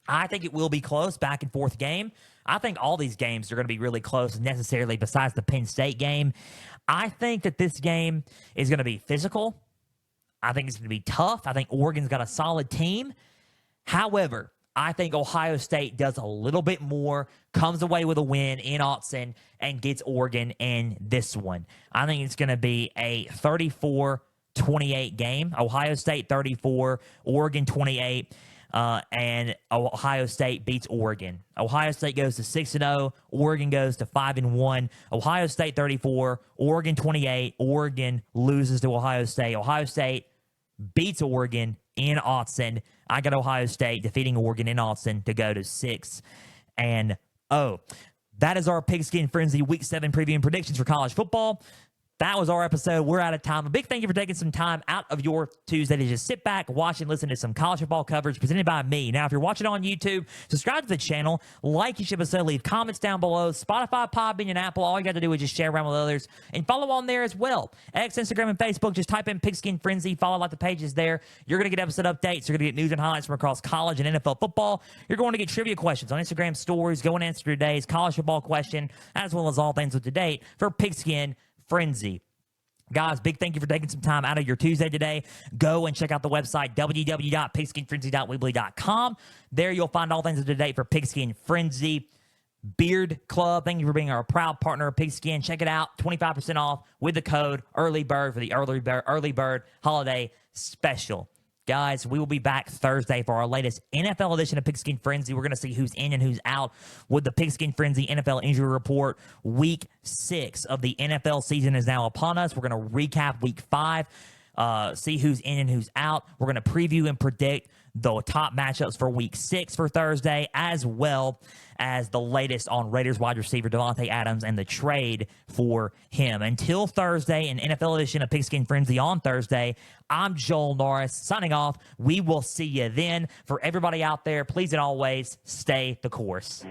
Speaker 1: I think it will be close, back and forth game. I think all these games are going to be really close necessarily besides the Penn State game. I think that this game is going to be physical. I think it's going to be tough. I think Oregon's got a solid team. However, I think Ohio State does a little bit more, comes away with a win in Autzen, and gets Oregon in this one. I think it's going to be a 34-28 game. Ohio State 34, Oregon 28. And Ohio State beats Oregon. Ohio State goes to 6-0. Oregon goes to 5-1. Ohio State 34. Oregon 28. Oregon loses to Ohio State. Ohio State beats Oregon in Autzen. I got Ohio State defeating Oregon in Autzen to go to 6-0. That is our Pigskin Frenzy Week 7 preview and predictions for college football. That was our episode. We're out of time. A big thank you for taking some time out of your Tuesday to just sit back, watch, and listen to some college football coverage presented by me. Now, if you're watching on YouTube, subscribe to the channel, like each episode, leave comments down below. Spotify, Podbean, and Apple, all you got to do is just share around with others and follow on there as well. X, Instagram, and Facebook, just type in Pigskin Frenzy. Follow like the pages there. You're going to get episode updates. You're going to get news and highlights from across college and NFL football. You're going to get trivia questions on Instagram stories. Go and answer today's college football question, as well as all things up to date for Pigskin Frenzy. Guys, big thank you for taking some time out of your Tuesday today. Go and check out the website, www.pigskinfrenzy.weebly.com. There you'll find all things up to date for Pigskin Frenzy Beard Club. Thank you for being our proud partner of Pigskin. Check it out, 25% off with the code EARLYBIRD for the early bird holiday special. Guys, we will be back Thursday for our latest NFL edition of Pigskin Frenzy. We're going to see who's in and who's out with the Pigskin Frenzy NFL Injury Report. Week 6 of the NFL season is now upon us. We're going to recap Week 5, see who's in and who's out. We're going to preview and predict the top matchups for Week 6 for Thursday, as well as the latest on Raiders wide receiver Devontae Adams and the trade for him. Until Thursday, an NFL edition of Pigskin Frenzy on Thursday, I'm Joel Norris signing off. We will see you then. For everybody out there, please and always stay the course.